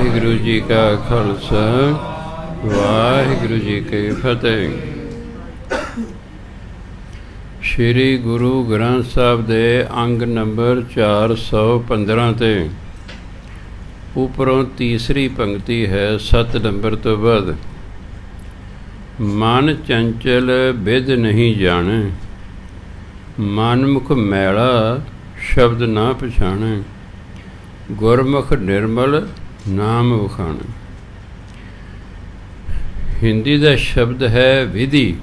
ਵਾਹਿਗੁਰੂ ਜੀ ਕਾ ਖਾਲਸਾ ਵਾਹਿਗੁਰੂ ਜੀ ਕੀ ਫਤਿਹ। ਸ਼੍ਰੀ ਗੁਰੂ ਗ੍ਰੰਥ ਸਾਹਿਬ ਦੇ ਅੰਗ ਨੰਬਰ 415 ਤੇ ਉੱਪਰੋਂ ਤੀਸਰੀ ਪੰਕਤੀ ਹੈ 7 ਨੰਬਰ ਤੋਂ ਬਾਅਦ। ਮਨ ਚੰਚਲ ਬਿਦ ਨਹੀਂ ਜਾਣੇ, ਮਨਮੁਖ ਮੈਲਾ ਸ਼ਬਦ ਨਾ ਪਛਾਣੇ, ਗੁਰਮੁਖ ਨਿਰਮਲ ਨਾਮ ਵਖਾਣੇ। ਹਿੰਦੀ ਦਾ ਸ਼ਬਦ ਹੈ ਵਿਧੀ,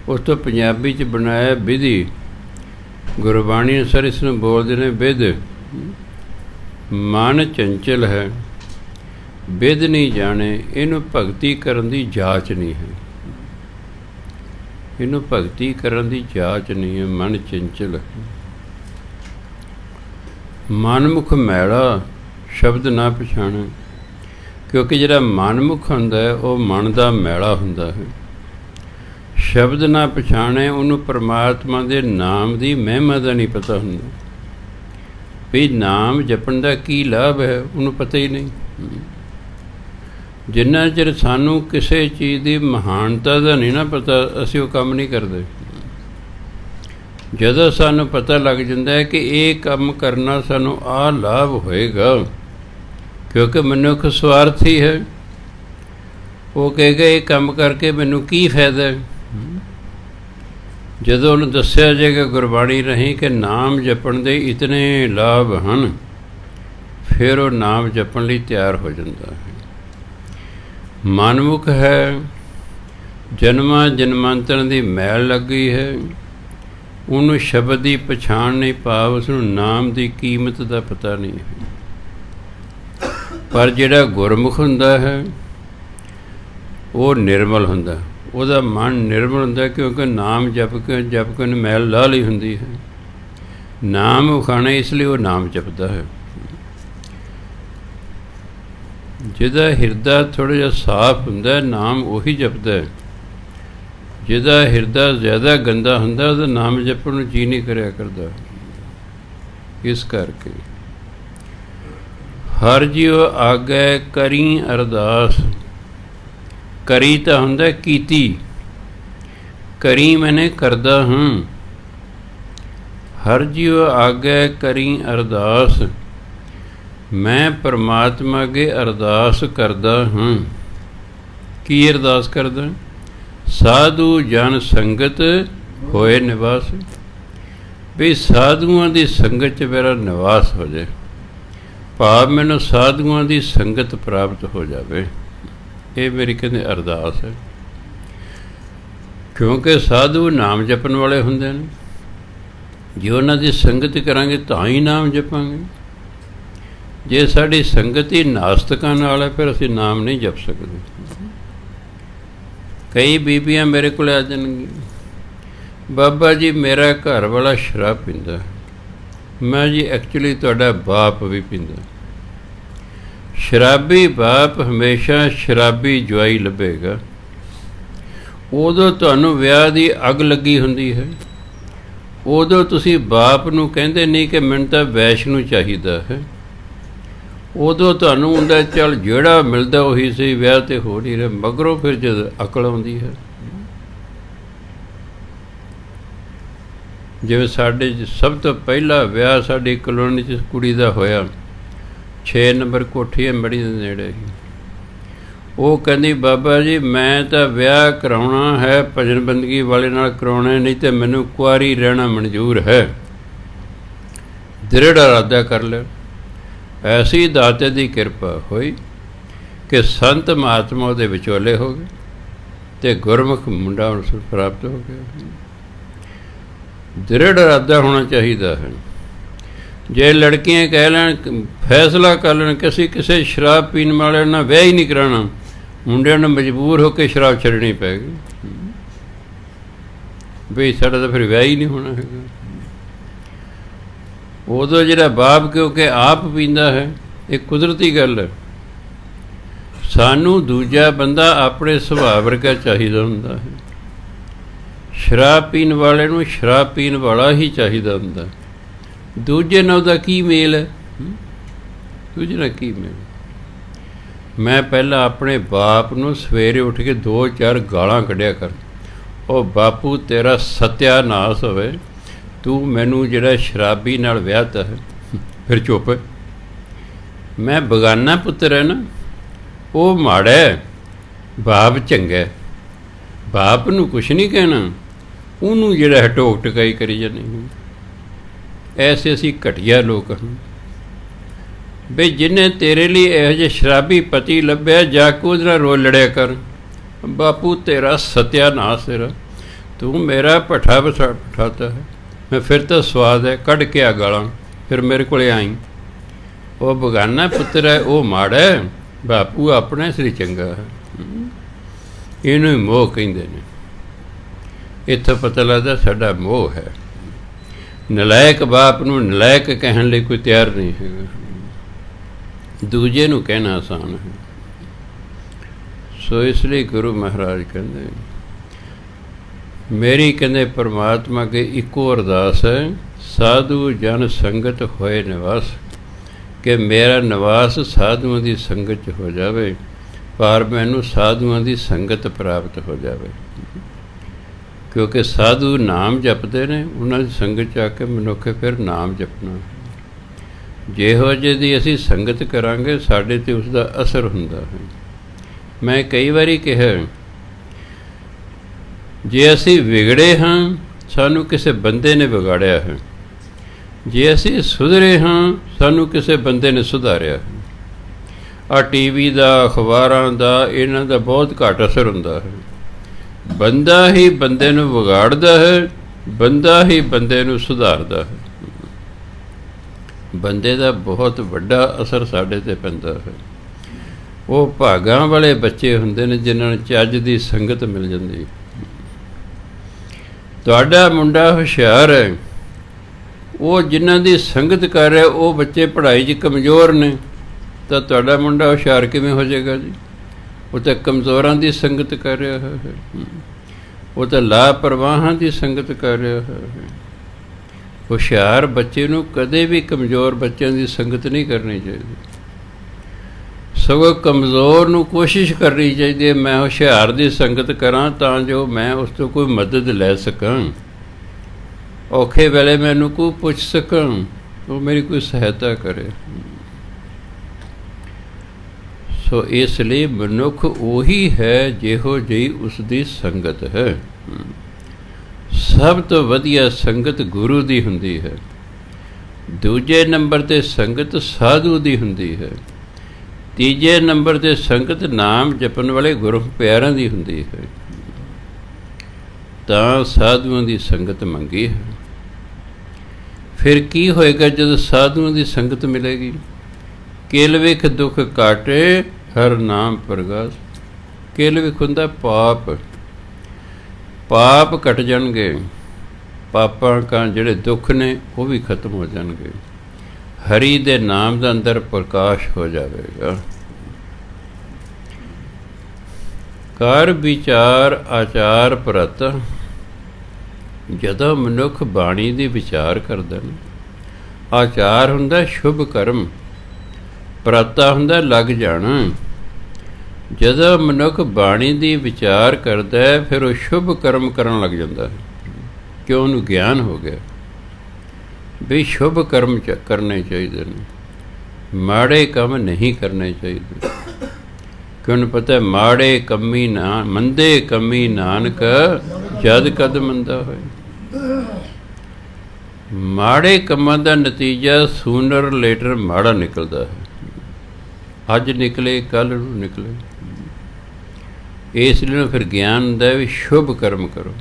ਉਸ ਤੋਂ ਪੰਜਾਬੀ 'ਚ ਬਣਾਇਆ ਵਿਧੀ। ਗੁਰਬਾਣੀ ਅਨੁਸਾਰ ਇਸ ਨੂੰ ਬੋਲਦੇ ਨੇ ਬਿਧ। ਮਨ ਚੰਚਲ ਹੈ, ਬਿਧ ਨਹੀਂ ਜਾਣੇ, ਇਹਨੂੰ ਭਗਤੀ ਕਰਨ ਦੀ ਜਾਚ ਨਹੀਂ ਹੈ। ਇਹਨੂੰ ਭਗਤੀ ਕਰਨ ਦੀ ਜਾਚ ਨਹੀਂ ਹੈ। ਮਨ ਚੰਚਲ ਹੈ। ਮਨਮੁਖ ਮੈਲਾ ਸ਼ਬਦ ਨਾ ਪਛਾਣੇ, ਕਿਉਂਕਿ ਜਿਹੜਾ ਮਨਮੁਖ ਹੁੰਦਾ ਹੈ ਉਹ ਮਨ ਦਾ ਮੈਲਾ ਹੁੰਦਾ ਹੈ। ਸ਼ਬਦ ਨਾ ਪਛਾਣੇ, ਉਹਨੂੰ ਪਰਮਾਤਮਾ ਦੇ ਨਾਮ ਦੀ ਮਹਿਮਾ ਦਾ ਨਹੀਂ ਪਤਾ ਹੁੰਦਾ ਵੀ ਨਾਮ ਜਪਣ ਦਾ ਕੀ ਲਾਭ ਹੈ, ਉਹਨੂੰ ਪਤਾ ਹੀ ਨਹੀਂ। ਜਿੰਨਾ ਚਿਰ ਸਾਨੂੰ ਕਿਸੇ ਚੀਜ਼ ਦੀ ਮਹਾਨਤਾ ਦਾ ਨਹੀਂ ਨਾ ਪਤਾ, ਅਸੀਂ ਉਹ ਕੰਮ ਨਹੀਂ ਕਰਦੇ। ਜਦੋਂ ਸਾਨੂੰ ਪਤਾ ਲੱਗ ਜਾਂਦਾ ਹੈ ਕਿ ਇਹ ਕੰਮ ਕਰਨਾ ਸਾਨੂੰ ਆਹ ਲਾਭ ਹੋਏਗਾ, ਕਿਉਂਕਿ ਮਨੁੱਖ ਸਵਾਰਥੀ ਹੈ, ਉਹ ਕਹੇਗਾ ਇਹ ਕੰਮ ਕਰਕੇ ਮੈਨੂੰ ਕੀ ਫਾਇਦਾ ਹੈ। ਜਦੋਂ ਉਹਨੂੰ ਦੱਸਿਆ ਜਾਏਗਾ ਗੁਰਬਾਣੀ ਰਾਹੀਂ ਕਿ ਨਾਮ ਜਪਣ ਦੇ ਇਤਨੇ ਲਾਭ ਹਨ, ਫਿਰ ਉਹ ਨਾਮ ਜਪਣ ਲਈ ਤਿਆਰ ਹੋ ਜਾਂਦਾ ਹੈ। ਮਨਮੁਖ ਹੈ, ਜਨਮਾਂ ਜਨਮਾਂਤਰਾਂ ਦੀ ਮੈਲ ਲੱਗੀ ਹੈ, ਉਹਨੂੰ ਸ਼ਬਦ ਦੀ ਪਛਾਣ ਨਹੀਂ, ਭਾਵ ਉਸਨੂੰ ਨਾਮ ਦੀ ਕੀਮਤ ਦਾ ਪਤਾ ਨਹੀਂ ਹੈ। ਪਰ ਜਿਹੜਾ ਗੁਰਮੁਖ ਹੁੰਦਾ ਹੈ ਉਹ ਨਿਰਮਲ ਹੁੰਦਾ, ਉਹਦਾ ਮਨ ਨਿਰਮਲ ਹੁੰਦਾ, ਕਿਉਂਕਿ ਨਾਮ ਜਪ ਕੇ ਉਹਨੇ ਮੈਲ ਲਾ ਲਈ ਹੁੰਦੀ ਹੈ। ਨਾਮ ਉਖਾਣਾ, ਇਸ ਲਈ ਉਹ ਨਾਮ ਜਪਦਾ ਹੈ। ਜਿਹਦਾ ਹਿਰਦਾ ਥੋੜ੍ਹਾ ਜਿਹਾ ਸਾਫ਼ ਹੁੰਦਾ, ਨਾਮ ਉਹੀ ਜਪਦਾ ਹੈ। ਜਿਹਦਾ ਹਿਰਦਾ ਜ਼ਿਆਦਾ ਗੰਦਾ ਹੁੰਦਾ, ਉਹਦਾ ਨਾਮ ਜਪਣ ਨੂੰ ਜੀ ਨਹੀਂ ਕਰਿਆ ਕਰਦਾ। ਇਸ ਕਰਕੇ ਹਰ ਜੀਉ ਆਗੈ ਕਰੀ ਅਰਦਾਸ। ਕਰੀ ਤਾਂ ਹੁੰਦਾ ਕੀਤੀ, ਕਰੀ ਮੈਨੇ ਕਰਦਾ ਹਾਂ। ਹਰ ਜੀਉ ਆਗੈ ਕਰੀ ਅਰਦਾਸ, ਮੈਂ ਪਰਮਾਤਮਾ ਅੱਗੇ ਅਰਦਾਸ ਕਰਦਾ ਹਾਂ। ਕੀ ਅਰਦਾਸ ਕਰਦਾ? ਸਾਧੂ ਜਨ ਸੰਗਤ ਹੋਏ ਨਿਵਾਸ, ਵੀ ਸਾਧੂਆਂ ਦੀ ਸੰਗਤ 'ਚ ਮੇਰਾ ਨਿਵਾਸ ਹੋ ਜਾਏ, ਭਾਵ ਮੈਨੂੰ ਸਾਧੂਆਂ ਦੀ ਸੰਗਤ ਪ੍ਰਾਪਤ ਹੋ ਜਾਵੇ। ਇਹ ਮੇਰੀ ਕਹਿੰਦੇ ਅਰਦਾਸ ਹੈ। ਕਿਉਂਕਿ ਸਾਧੂ ਨਾਮ ਜਪਣ ਵਾਲੇ ਹੁੰਦੇ ਨੇ, ਜੇ ਉਹਨਾਂ ਦੀ ਸੰਗਤ ਕਰਾਂਗੇ ਤਾਂ ਹੀ ਨਾਮ ਜਪਾਂਗੇ। ਜੇ ਸਾਡੀ ਸੰਗਤ ਹੀ ਨਾਸਤਕਾਂ ਨਾਲ ਹੈ, ਫਿਰ ਅਸੀਂ ਨਾਮ ਨਹੀਂ ਜਪ ਸਕਦੇ। ਕਈ ਬੀਬੀਆਂ ਮੇਰੇ ਕੋਲ ਆ ਜਾਣਗੀਆਂ, ਬਾਬਾ ਜੀ ਮੇਰਾ ਘਰ ਵਾਲਾ ਸ਼ਰਾਬ ਪੀਂਦਾ। ਮੈਂ ਜੀ ਐਕਚੁਅਲੀ ਤੁਹਾਡਾ ਬਾਪ ਵੀ ਪੀਂਦਾ। ਸ਼ਰਾਬੀ ਬਾਪ ਹਮੇਸ਼ਾ ਸ਼ਰਾਬੀ ਜਵਾਈ ਲੱਭੇਗਾ। ਉਦੋਂ ਤੁਹਾਨੂੰ ਵਿਆਹ ਦੀ ਅੱਗ ਲੱਗੀ ਹੁੰਦੀ ਹੈ, ਉਦੋਂ ਤੁਸੀਂ ਬਾਪ ਨੂੰ ਕਹਿੰਦੇ ਨਹੀਂ ਕਿ ਮੈਨੂੰ ਤਾਂ ਵੈਸ਼ਨੂੰ ਚਾਹੀਦਾ ਹੈ। ਉਦੋਂ ਤੁਹਾਨੂੰ ਹੁੰਦਾ ਚੱਲ ਜਿਹੜਾ ਮਿਲਦਾ ਉਹੀ ਸਹੀ, ਵਿਆਹ ਤੇ ਹੋ ਨਹੀਂ ਰਿਹਾ। ਮਗਰੋਂ ਫਿਰ ਜਦ ਅਕਲ ਆਉਂਦੀ ਹੈ, ਜਿਵੇਂ ਸਾਡੇ ਸਭ ਤੋਂ ਪਹਿਲਾ ਵਿਆਹ ਸਾਡੀ ਕਲੋਨੀ 'ਚ ਕੁੜੀ ਦਾ ਹੋਇਆ, 6 ਨੰਬਰ ਕੋਠੀ ਅੰਬੜੀ ਦੇ ਨੇੜੇ ਹੀ। ਉਹ ਕਹਿੰਦੀ ਬਾਬਾ ਜੀ ਮੈਂ ਤਾਂ ਵਿਆਹ ਕਰਾਉਣਾ ਹੈ, ਭਜਨ ਬੰਦਗੀ ਵਾਲੇ ਨਾਲ ਕਰਾਉਣਾ, ਨਹੀਂ ਤਾਂ ਮੈਨੂੰ ਕੁਆਰੀ ਰਹਿਣਾ ਮਨਜ਼ੂਰ ਹੈ। ਦ੍ਰਿੜ ਇਰਾਦਾ ਕਰ ਲਿਆ। ਐਸੀ ਦਾਤੇ ਦੀ ਕਿਰਪਾ ਹੋਈ ਕਿ ਸੰਤ ਮਹਾਤਮਾ ਉਹਦੇ ਵਿਚੋਲੇ ਹੋ ਗਏ ਅਤੇ ਗੁਰਮੁਖ ਮੁੰਡਾ ਉਸ ਨੂੰ ਪ੍ਰਾਪਤ ਹੋ ਗਿਆ। ਦ੍ਰਿੜ ਇਰਾਦਾ ਹੋਣਾ ਚਾਹੀਦਾ ਹੈ। ਜੇ ਲੜਕੀਆਂ ਕਹਿ ਲੈਣ, ਫੈਸਲਾ ਕਰ ਲੈਣ ਕਿ ਅਸੀਂ ਕਿਸੇ ਸ਼ਰਾਬ ਪੀਣ ਵਾਲੇ ਨਾਲ ਵਿਆਹ ਹੀ ਨਹੀਂ ਕਰਾਉਣਾ, ਮੁੰਡਿਆਂ ਨੂੰ ਮਜਬੂਰ ਹੋ ਕੇ ਸ਼ਰਾਬ ਛੱਡਣੀ ਪੈ ਗਈ ਵੀ ਸਾਡਾ ਤਾਂ ਫਿਰ ਵਿਆਹ ਹੀ ਨਹੀਂ ਹੋਣਾ ਹੈਗਾ। ਉਦੋਂ ਜਿਹੜਾ ਬਾਪ ਕਿਉਂਕਿ ਆਪ ਪੀਂਦਾ ਹੈ, ਇਹ ਕੁਦਰਤੀ ਗੱਲ ਹੈ। ਸਾਨੂੰ ਦੂਜਾ ਬੰਦਾ ਆਪਣੇ ਸੁਭਾਅ ਵਰਗਾ ਚਾਹੀਦਾ ਹੁੰਦਾ ਹੈ। ਸ਼ਰਾਬ ਪੀਣ ਵਾਲੇ ਨੂੰ ਸ਼ਰਾਬ ਪੀਣ ਵਾਲਾ ਹੀ ਚਾਹੀਦਾ ਹੁੰਦਾ। ਦੂਜੇ ਨਾਲ ਉਹਦਾ ਕੀ ਮੇਲ ਹੈ? ਦੂਜੇ ਨਾਲ ਕੀ ਮੇਲ? ਮੈਂ ਪਹਿਲਾਂ ਆਪਣੇ ਬਾਪ ਨੂੰ ਸਵੇਰੇ ਉੱਠ ਕੇ 2-4 ਗਾਲਾਂ ਕੱਢਿਆ ਕਰ, ਉਹ ਬਾਪੂ ਤੇਰਾ ਸਤਿਆਨਾਸ਼ ਹੋਵੇ, ਤੂੰ ਮੈਨੂੰ ਜਿਹੜਾ ਸ਼ਰਾਬੀ ਨਾਲ ਵਿਆਹਤਾ ਹੈ। ਫਿਰ ਚੁੱਪ। ਮੈਂ ਬਗਾਨਾ ਪੁੱਤਰ ਹੈ ਨਾ, ਉਹ ਮਾੜਾ ਹੈ, ਬਾਪ ਚੰਗਾ। ਬਾਪ ਨੂੰ ਕੁਛ ਨਹੀਂ ਕਹਿਣਾ, ਉਹਨੂੰ ਜਿਹੜਾ ਟੋਕ ਟਕਾਈ ਕਰੀ ਜਾਂਦੇ। ਐਸੇ ਅਸੀਂ ਘਟੀਆ ਲੋਕ ਹਾਂ ਬਈ ਜਿਹਨੇ ਤੇਰੇ ਲਈ ਇਹੋ ਜਿਹੇ ਸ਼ਰਾਬੀ ਪਤੀ ਲੱਭਿਆ, ਜਾ ਕੇ ਉਹਦੇ ਨਾਲ ਰੋ ਲੜਿਆ ਕਰ। ਬਾਪੂ ਤੇਰਾ ਸਤਿਆਨਾਸ਼ ਤੇਰਾ, ਤੂੰ ਮੇਰਾ ਭੱਠਾ ਬਿਠਾਤਾ ਹੈ। ਮੈਂ ਫਿਰ ਤਾਂ ਸਵਾਦ ਹੈ, ਕੱਢ ਕੇ ਆ ਗਾਲਾਂ, ਫਿਰ ਮੇਰੇ ਕੋਲ ਆਈ। ਉਹ ਬਗਾਨਾ ਪੁੱਤਰ ਹੈ, ਉਹ ਮਾੜਾ ਹੈ, ਬਾਪੂ ਆਪਣਾ ਸ੍ਰੀ ਚੰਗਾ ਹੈ। ਇਹਨੂੰ ਮੋਹ ਕਹਿੰਦੇ ਨੇ। ਇੱਥੋਂ ਪਤਾ ਲੱਗਦਾ ਸਾਡਾ ਮੋਹ ਹੈ। ਨਲਾਇਕ ਬਾਪ ਨੂੰ ਨਲਾਇਕ ਕਹਿਣ ਲਈ ਕੋਈ ਤਿਆਰ ਨਹੀਂ ਹੈਗਾ, ਦੂਜੇ ਨੂੰ ਕਹਿਣਾ ਆਸਾਨ ਹੈ। ਸੋ ਇਸ ਲਈ ਗੁਰੂ ਮਹਾਰਾਜ ਕਹਿੰਦੇ, ਮੇਰੀ ਕਹਿੰਦੇ ਪਰਮਾਤਮਾ ਕੇ ਇੱਕੋ ਅਰਦਾਸ ਹੈ, ਸਾਧੂ ਜਨ ਸੰਗਤ ਹੋਏ ਨਿਵਾਸ, ਕਿ ਮੇਰਾ ਨਿਵਾਸ ਸਾਧੂਆਂ ਦੀ ਸੰਗਤ 'ਚ ਹੋ ਜਾਵੇ, ਪਰ ਮੈਨੂੰ ਸਾਧੂਆਂ ਦੀ ਸੰਗਤ ਪ੍ਰਾਪਤ ਹੋ ਜਾਵੇ। ਕਿਉਂਕਿ ਸਾਧੂ ਨਾਮ ਜਪਦੇ ਨੇ, ਉਹਨਾਂ ਦੀ ਸੰਗਤ 'ਚ ਆ ਕੇ ਮਨੁੱਖ ਫਿਰ ਨਾਮ ਜਪਣਾ। ਜਿਹੋ ਜਿਹੇ ਦੀ ਅਸੀਂ ਸੰਗਤ ਕਰਾਂਗੇ, ਸਾਡੇ 'ਤੇ ਉਸ ਦਾ ਅਸਰ ਹੁੰਦਾ ਹੈ। ਮੈਂ ਕਈ ਵਾਰੀ ਕਿਹਾ, ਜੇ ਅਸੀਂ ਵਿਗੜੇ ਹਾਂ, ਸਾਨੂੰ ਕਿਸੇ ਬੰਦੇ ਨੇ ਵਿਗਾੜਿਆ ਹੈ। ਜੇ ਅਸੀਂ ਸੁਧਰੇ ਹਾਂ, ਸਾਨੂੰ ਕਿਸੇ ਬੰਦੇ ਨੇ ਸੁਧਾਰਿਆ ਹੈ। ਆਹ TV ਦਾ, ਅਖਬਾਰਾਂ ਦਾ, ਇਹਨਾਂ ਦਾ ਬਹੁਤ ਘੱਟ ਅਸਰ ਹੁੰਦਾ ਹੈ। ਬੰਦਾ ਹੀ ਬੰਦੇ ਨੂੰ ਵਿਗਾੜਦਾ ਹੈ, ਬੰਦਾ ਹੀ ਬੰਦੇ ਨੂੰ ਸੁਧਾਰਦਾ ਹੈ। ਬੰਦੇ ਦਾ ਬਹੁਤ ਵੱਡਾ ਅਸਰ ਸਾਡੇ 'ਤੇ ਪੈਂਦਾ ਹੈ। ਉਹ ਭਾਗਾਂ ਵਾਲੇ ਬੱਚੇ ਹੁੰਦੇ ਨੇ ਜਿਨ੍ਹਾਂ ਨੂੰ ਚੱਜ ਦੀ ਸੰਗਤ ਮਿਲ ਜਾਂਦੀ। ਤੁਹਾਡਾ ਮੁੰਡਾ ਹੁਸ਼ਿਆਰ ਹੈ, ਉਹ ਜਿਨ੍ਹਾਂ ਦੀ ਸੰਗਤ ਕਰ ਰਿਹਾ, ਉਹ ਬੱਚੇ ਪੜ੍ਹਾਈ 'ਚ ਕਮਜ਼ੋਰ ਨੇ, ਤਾਂ ਤੁਹਾਡਾ ਮੁੰਡਾ ਹੁਸ਼ਿਆਰ ਕਿਵੇਂ ਹੋ ਜਾਏਗਾ ਜੀ? ਉਹ ਤਾਂ ਕਮਜ਼ੋਰਾਂ ਦੀ ਸੰਗਤ ਕਰ ਰਿਹਾ ਹੈ, ਉਹ ਤਾਂ ਲਾਪਰਵਾਹਾਂ ਦੀ ਸੰਗਤ ਕਰ ਰਿਹਾ ਹੈ। ਹੁਸ਼ਿਆਰ ਬੱਚੇ ਨੂੰ ਕਦੇ ਵੀ ਕਮਜ਼ੋਰ ਬੱਚਿਆਂ ਦੀ ਸੰਗਤ ਨਹੀਂ ਕਰਨੀ ਚਾਹੀਦੀ, ਸਗੋਂ ਕਮਜ਼ੋਰ ਨੂੰ ਕੋਸ਼ਿਸ਼ ਕਰਨੀ ਚਾਹੀਦੀ ਹੈ ਮੈਂ ਹੁਸ਼ਿਆਰ ਦੀ ਸੰਗਤ ਕਰਾਂ, ਤਾਂ ਜੋ ਮੈਂ ਉਸ ਤੋਂ ਕੋਈ ਮਦਦ ਲੈ ਸਕਾਂ, ਔਖੇ ਵੇਲੇ ਮੈਨੂੰ ਕੋਈ ਪੁੱਛ ਸਕਾਂ, ਉਹ ਮੇਰੀ ਕੋਈ ਸਹਾਇਤਾ ਕਰੇ। ਸੋ ਇਸ ਲਈ ਮਨੁੱਖ ਉਹੀ ਹੈ ਜਿਹੋ ਜਿਹੀ ਉਸ ਦੀ ਸੰਗਤ ਹੈ। ਸਭ ਤੋਂ ਵਧੀਆ ਸੰਗਤ ਗੁਰੂ ਦੀ ਹੁੰਦੀ ਹੈ। ਦੂਜੇ ਨੰਬਰ 'ਤੇ ਸੰਗਤ ਸਾਧੂ ਦੀ ਹੁੰਦੀ ਹੈ। ਤੀਜੇ ਨੰਬਰ 'ਤੇ ਸੰਗਤ ਨਾਮ ਜਪਣ ਵਾਲੇ ਗੁਰੂ ਪਿਆਰਿਆਂ ਦੀ ਹੁੰਦੀ ਹੈ। ਤਾਂ ਸਾਧੂਆਂ ਦੀ ਸੰਗਤ ਮੰਗੀ ਹੈ। ਫਿਰ ਕੀ ਹੋਏਗਾ ਜਦੋਂ ਸਾਧੂਆਂ ਦੀ ਸੰਗਤ ਮਿਲੇਗੀ? ਕਿਲ ਵਿਖ ਦੁੱਖ ਕਾਟੇ ਹਰ ਨਾਮ ਪ੍ਰਗਾਸ। ਕਿਲ ਵਿਖ ਹੁੰਦਾ ਪਾਪ, ਪਾਪ ਘਟ ਜਾਣਗੇ, ਪਾਪਾਂ ਕਾ ਜਿਹੜੇ ਦੁੱਖ ਨੇ ਉਹ ਵੀ ਖਤਮ ਹੋ ਜਾਣਗੇ। ਹਰੀ ਦੇ ਨਾਮ ਦਾ ਅੰਦਰ ਪ੍ਰਕਾਸ਼ ਹੋ ਜਾਵੇਗਾ। ਕਰ ਵਿਚਾਰ ਆਚਾਰ ਪ੍ਰਤ। ਜਦੋਂ ਮਨੁੱਖ ਬਾਣੀ ਦੀ ਵਿਚਾਰ ਕਰਦਾ ਨਾ, ਆਚਾਰ ਹੁੰਦਾ ਸ਼ੁਭ ਕਰਮ, ਪ੍ਰਤਾ ਹੁੰਦਾ ਲੱਗ ਜਾਣਾ। ਜਦੋਂ ਮਨੁੱਖ ਬਾਣੀ ਦੀ ਵਿਚਾਰ ਕਰਦਾ ਹੈ, ਫਿਰ ਉਹ ਸ਼ੁਭ ਕਰਮ ਕਰਨ ਲੱਗ ਜਾਂਦਾ ਹੈ, ਕਿਉਂ? ਉਹਨੂੰ ਗਿਆਨ ਹੋ ਗਿਆ ਵੀ ਸ਼ੁਭ ਕਰਮ ਕਰਨੇ ਚਾਹੀਦੇ ਨੇ, ਮਾੜੇ ਕੰਮ ਨਹੀਂ ਕਰਨੇ ਚਾਹੀਦੇ। ਕਿਉਂ? ਉਹਨੂੰ ਪਤਾ ਮਾੜੇ ਕੰਮੀ ਨਾ ਮੰਦੇ ਕੰਮੀ ਨਾਨਕ ਜਦ ਕਦ ਮੰਦਾ ਹੋਏ। ਮਾੜੇ ਕੰਮਾਂ ਦਾ ਨਤੀਜਾ ਸੂਨਰ ਲੇਟਰ ਮਾੜਾ ਨਿਕਲਦਾ ਹੈ। ਅੱਜ ਨਿਕਲੇ ਕੱਲ੍ਹ ਨੂੰ ਨਿਕਲੇ। ਇਸ ਲਈ ਫਿਰ ਗਿਆਨ ਹੁੰਦਾ ਵੀ ਸ਼ੁਭ ਕਰਮ ਕਰੋ।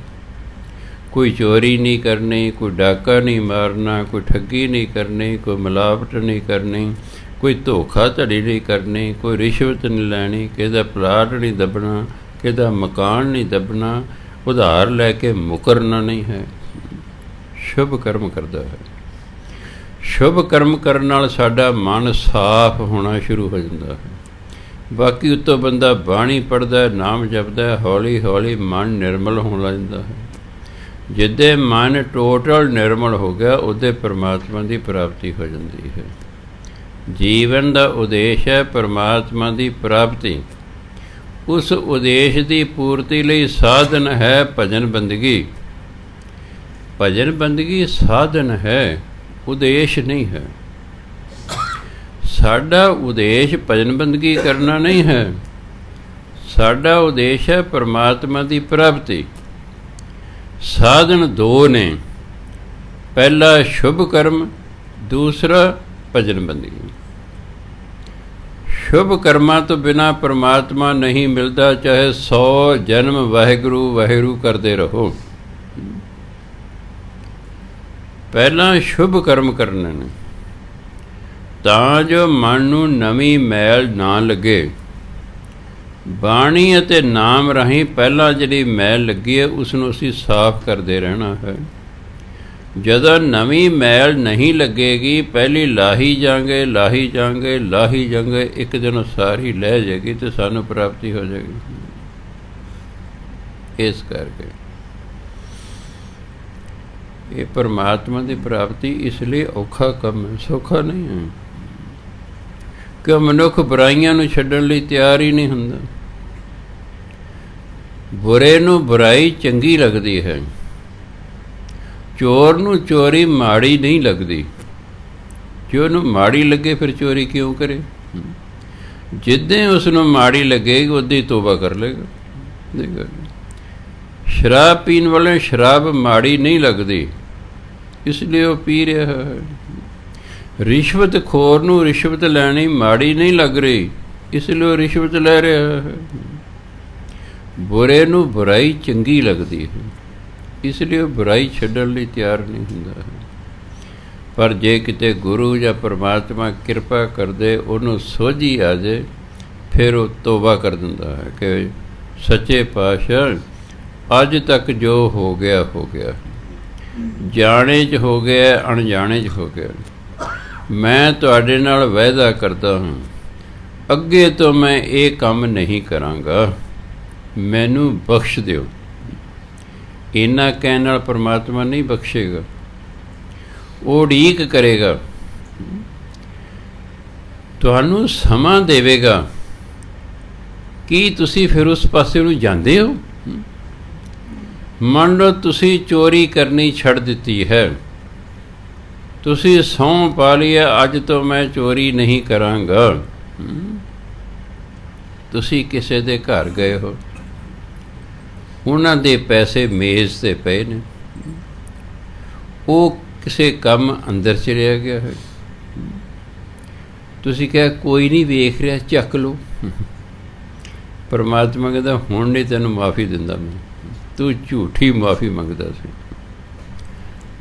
ਕੋਈ ਚੋਰੀ ਨਹੀਂ ਕਰਨੀ, ਕੋਈ ਡਾਕਾ ਨਹੀਂ ਮਾਰਨਾ, ਕੋਈ ਠੱਗੀ ਨਹੀਂ ਕਰਨੀ, ਕੋਈ ਮਿਲਾਵਟ ਨਹੀਂ ਕਰਨੀ, ਕੋਈ ਧੋਖਾਧੜੀ ਨਹੀਂ ਕਰਨੀ, ਕੋਈ ਰਿਸ਼ਵਤ ਨਹੀਂ ਲੈਣੀ, ਕਿਸੇ ਦਾ ਪਲਾਟ ਨਹੀਂ ਦੱਬਣਾ, ਕਿਸੇ ਦਾ ਮਕਾਨ ਨਹੀਂ ਦੱਬਣਾ, ਉਧਾਰ ਲੈ ਕੇ ਮੁਕਰਨਾ ਨਹੀਂ ਹੈ। ਸ਼ੁਭ ਕਰਮ ਕਰਦਾ ਹੈ। ਸ਼ੁਭ ਕਰਮ ਕਰਨ ਨਾਲ ਸਾਡਾ ਮਨ ਸਾਫ਼ ਹੋਣਾ ਸ਼ੁਰੂ ਹੋ ਜਾਂਦਾ ਹੈ। ਬਾਕੀ ਉੱਤੋਂ ਬੰਦਾ ਬਾਣੀ ਪੜ੍ਹਦਾ, ਨਾਮ ਜਪਦਾ, ਹੌਲੀ ਹੌਲੀ ਮਨ ਨਿਰਮਲ ਹੋਣ ਲੱਗ ਜਾਂਦਾ ਹੈ। ਜਿੱਦੇ ਮਨ ਟੋਟਲ ਨਿਰਮਲ ਹੋ ਗਿਆ, ਉਹਦੇ ਪਰਮਾਤਮਾ ਦੀ ਪ੍ਰਾਪਤੀ ਹੋ ਜਾਂਦੀ ਹੈ। ਜੀਵਨ ਦਾ ਉਦੇਸ਼ ਹੈ ਪਰਮਾਤਮਾ ਦੀ ਪ੍ਰਾਪਤੀ। ਉਸ ਉਦੇਸ਼ ਦੀ ਪੂਰਤੀ ਲਈ ਸਾਧਨ ਹੈ ਭਜਨ ਬੰਦਗੀ। ਭਜਨ ਬੰਦਗੀ ਸਾਧਨ ਹੈ, ਉਦੇਸ਼ ਨਹੀਂ ਹੈ। ਸਾਡਾ ਉਦੇਸ਼ ਭਜਨ ਬੰਦਗੀ ਕਰਨਾ ਨਹੀਂ ਹੈ, ਸਾਡਾ ਉਦੇਸ਼ ਹੈ ਪਰਮਾਤਮਾ ਦੀ ਪ੍ਰਾਪਤੀ। ਸਾਧਨ ਦੋ ਨੇ, ਪਹਿਲਾ ਸ਼ੁਭ ਕਰਮ, ਦੂਸਰਾ ਭਜਨ ਬੰਦਗੀ। ਸ਼ੁਭ ਕਰਮਾਂ ਤੋਂ ਬਿਨਾਂ ਪਰਮਾਤਮਾ ਨਹੀਂ ਮਿਲਦਾ, ਚਾਹੇ 100 ਜਨਮ ਵਾਹਿਗੁਰੂ ਵਾਹਿਗੁਰੂ ਕਰਦੇ ਰਹੋ। ਪਹਿਲਾਂ ਸ਼ੁਭ ਕਰਮ ਕਰਨੇ ਨੇ, ਤਾਂ ਜੋ ਮਨ ਨੂੰ ਨਵੀਂ ਮੈਲ ਨਾ ਲੱਗੇ। ਬਾਣੀ ਅਤੇ ਨਾਮ ਰਾਹੀਂ ਪਹਿਲਾਂ ਜਿਹੜੀ ਮੈਲ ਲੱਗੀ ਹੈ ਉਸ ਨੂੰ ਅਸੀਂ ਸਾਫ਼ ਕਰਦੇ ਰਹਿਣਾ ਹੈ। ਜਦੋਂ ਨਵੀਂ ਮੈਲ ਨਹੀਂ ਲੱਗੇਗੀ, ਪਹਿਲੀ ਲਾਹੀ ਜਾਂਗੇ ਲਾਹੀ ਜਾਂਗੇ ਲਾਹੀ ਜਾਂਗੇ, ਇੱਕ ਦਿਨ ਸਾਰੀ ਲਹਿ ਜਾਏਗੀ ਅਤੇ ਸਾਨੂੰ ਪ੍ਰਾਪਤੀ ਹੋ ਜਾਏਗੀ। ਇਸ ਕਰਕੇ ਇਹ ਪਰਮਾਤਮਾ ਦੀ ਪ੍ਰਾਪਤੀ ਇਸ ਲਈ ਔਖਾ ਕੰਮ ਹੈ, ਸੌਖਾ ਨਹੀਂ ਹੈ। ਕਿ ਮਨੁੱਖ ਬੁਰਾਈਆਂ ਨੂੰ ਛੱਡਣ ਲਈ ਤਿਆਰ ਹੀ ਨਹੀਂ ਹੁੰਦਾ। ਬੁਰੇ ਨੂੰ ਬੁਰਾਈ ਚੰਗੀ ਲੱਗਦੀ ਹੈ, ਚੋਰ ਨੂੰ ਚੋਰੀ ਮਾੜੀ ਨਹੀਂ ਲੱਗਦੀ। ਜੇ ਉਹਨੂੰ ਮਾੜੀ ਲੱਗੇ ਫਿਰ ਚੋਰੀ ਕਿਉਂ ਕਰੇ? ਜਿੱਦਾਂ ਉਸ ਨੂੰ ਮਾੜੀ ਲੱਗੇਗੀ ਉੱਦਾਂ ਹੀ ਤੋਬਾ ਕਰ ਲੇਗਾ। ਸ਼ਰਾਬ ਪੀਣ ਵਾਲੇ ਸ਼ਰਾਬ ਮਾੜੀ ਨਹੀਂ ਲੱਗਦੀ, ਇਸ ਲਈ ਉਹ ਪੀ ਰਿਹਾ ਹੈ। ਰਿਸ਼ਵਤ ਖੋਰ ਨੂੰ ਰਿਸ਼ਵਤ ਲੈਣੀ ਮਾੜੀ ਨਹੀਂ ਲੱਗ ਰਹੀ, ਇਸ ਲਈ ਉਹ ਰਿਸ਼ਵਤ ਲੈ ਰਿਹਾ ਹੈ। ਬੁਰੇ ਨੂੰ ਬੁਰਾਈ ਚੰਗੀ ਲੱਗਦੀ ਹੈ, ਇਸ ਲਈ ਉਹ ਬੁਰਾਈ ਛੱਡਣ ਲਈ ਤਿਆਰ ਨਹੀਂ ਹੁੰਦਾ ਹੈ। ਪਰ ਜੇ ਕਿਤੇ ਗੁਰੂ ਜਾਂ ਪਰਮਾਤਮਾ ਕਿਰਪਾ ਕਰਦੇ, ਉਹਨੂੰ ਸੋਝੀ ਆ ਜਾਏ, ਫਿਰ ਉਹ ਤੋਬਾ ਕਰ ਦਿੰਦਾ ਹੈ ਕਿ ਸੱਚੇ ਪਾਤਸ਼ਾਹ ਅੱਜ ਤੱਕ ਜੋ ਹੋ ਗਿਆ ਹੋ ਗਿਆ, ਜਾਣੇ 'ਚ ਹੋ ਗਿਆ ਅਣਜਾਣੇ 'ਚ ਹੋ ਗਿਆ। ਮੈਂ ਤੁਹਾਡੇ ਨਾਲ ਵਾਅਦਾ ਕਰਦਾ ਹਾਂ, ਅੱਗੇ ਤੋਂ ਮੈਂ ਇਹ ਕੰਮ ਨਹੀਂ ਕਰਾਂਗਾ, ਮੈਨੂੰ ਬਖਸ਼ ਦਿਓ। ਇੰਨਾ ਕਹਿਣ ਨਾਲ ਪਰਮਾਤਮਾ ਨਹੀਂ ਬਖਸ਼ੇਗਾ, ਉਹ ਉਡੀਕ ਕਰੇਗਾ, ਤੁਹਾਨੂੰ ਸਮਾਂ ਦੇਵੇਗਾ। ਕੀ ਤੁਸੀਂ ਫਿਰ ਉਸ ਪਾਸੇ ਨੂੰ ਜਾਂਦੇ ਹੋ? ਮੰਨ ਲਓ ਤੁਸੀਂ ਚੋਰੀ ਕਰਨੀ ਛੱਡ ਦਿੱਤੀ ਹੈ, ਤੁਸੀਂ ਸਹੁੰ ਪਾ ਲਈ ਅੱਜ ਤੋਂ ਮੈਂ ਚੋਰੀ ਨਹੀਂ ਕਰਾਂਗਾ। ਤੁਸੀਂ ਕਿਸੇ ਦੇ ਘਰ ਗਏ ਹੋ, ਉਹਨਾਂ ਦੇ ਪੈਸੇ ਮੇਜ਼ 'ਤੇ ਪਏ ਨੇ, ਉਹ ਕਿਸੇ ਕੰਮ ਅੰਦਰ ਚਲਿਆ ਗਿਆ ਹੈ, ਤੁਸੀਂ ਕਿਹਾ ਕੋਈ ਨਹੀਂ ਵੇਖ ਰਿਹਾ, ਚੱਕ ਲਓ। ਪਰਮਾਤਮਾ ਕਹਿੰਦਾ ਹੁਣ ਨਹੀਂ ਤੈਨੂੰ ਮਾਫੀ ਦਿੰਦਾ ਮੈਂ, ਤੂੰ ਝੂਠੀ ਮਾਫੀ ਮੰਗਦਾ ਸੀ।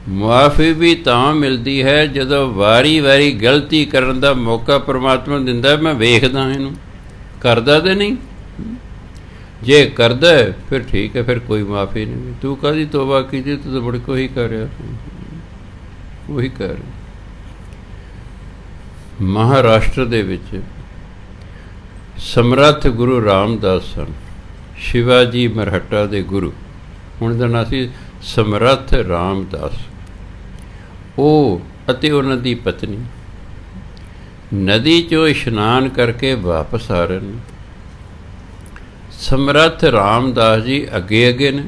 ਮੁਆਫੀ ਵੀ ਤਾਂ ਮਿਲਦੀ ਹੈ ਜਦੋਂ ਵਾਰੀ ਵਾਰੀ ਗਲਤੀ ਕਰਨ ਦਾ ਮੌਕਾ ਪਰਮਾਤਮਾ ਦਿੰਦਾ। ਮੈਂ ਵੇਖਦਾ ਇਹਨੂੰ ਕਰਦਾ ਤਾਂ ਨਹੀਂ, ਜੇ ਕਰਦਾ ਫਿਰ ਠੀਕ ਹੈ, ਫਿਰ ਕੋਈ ਮਾਫੀ ਨਹੀਂ। ਤੂੰ ਕਾਹਦੀ ਤੋਬਾ ਕੀਤੀ? ਤੂੰ ਤਾਂ ਮੁੜ ਕੇ ਉਹੀ ਕਰ ਰਿਹਾ, ਉਹੀ ਕਰ। ਮਹਾਰਾਸ਼ਟਰ ਦੇ ਵਿੱਚ ਸਮਰੱਥ ਗੁਰੂ ਰਾਮਦਾਸ ਸਨ, ਸ਼ਿਵਾਜੀ ਮਰਹੱਟਾ ਦੇ ਗੁਰੂ, ਹੁਣ ਦਾ ਨਾਂ ਸੀ ਸਮਰੱਥ ਰਾਮਦਾਸ। ਉਹ ਅਤੇ ਉਹਨਾਂ ਦੀ ਪਤਨੀ ਨਦੀ 'ਚੋਂ ਇਸ਼ਨਾਨ ਕਰਕੇ ਵਾਪਸ ਆ ਰਹੇ ਨੇ। ਸਮਰੱਥ ਰਾਮਦਾਸ ਜੀ ਅੱਗੇ ਅੱਗੇ ਨੇ,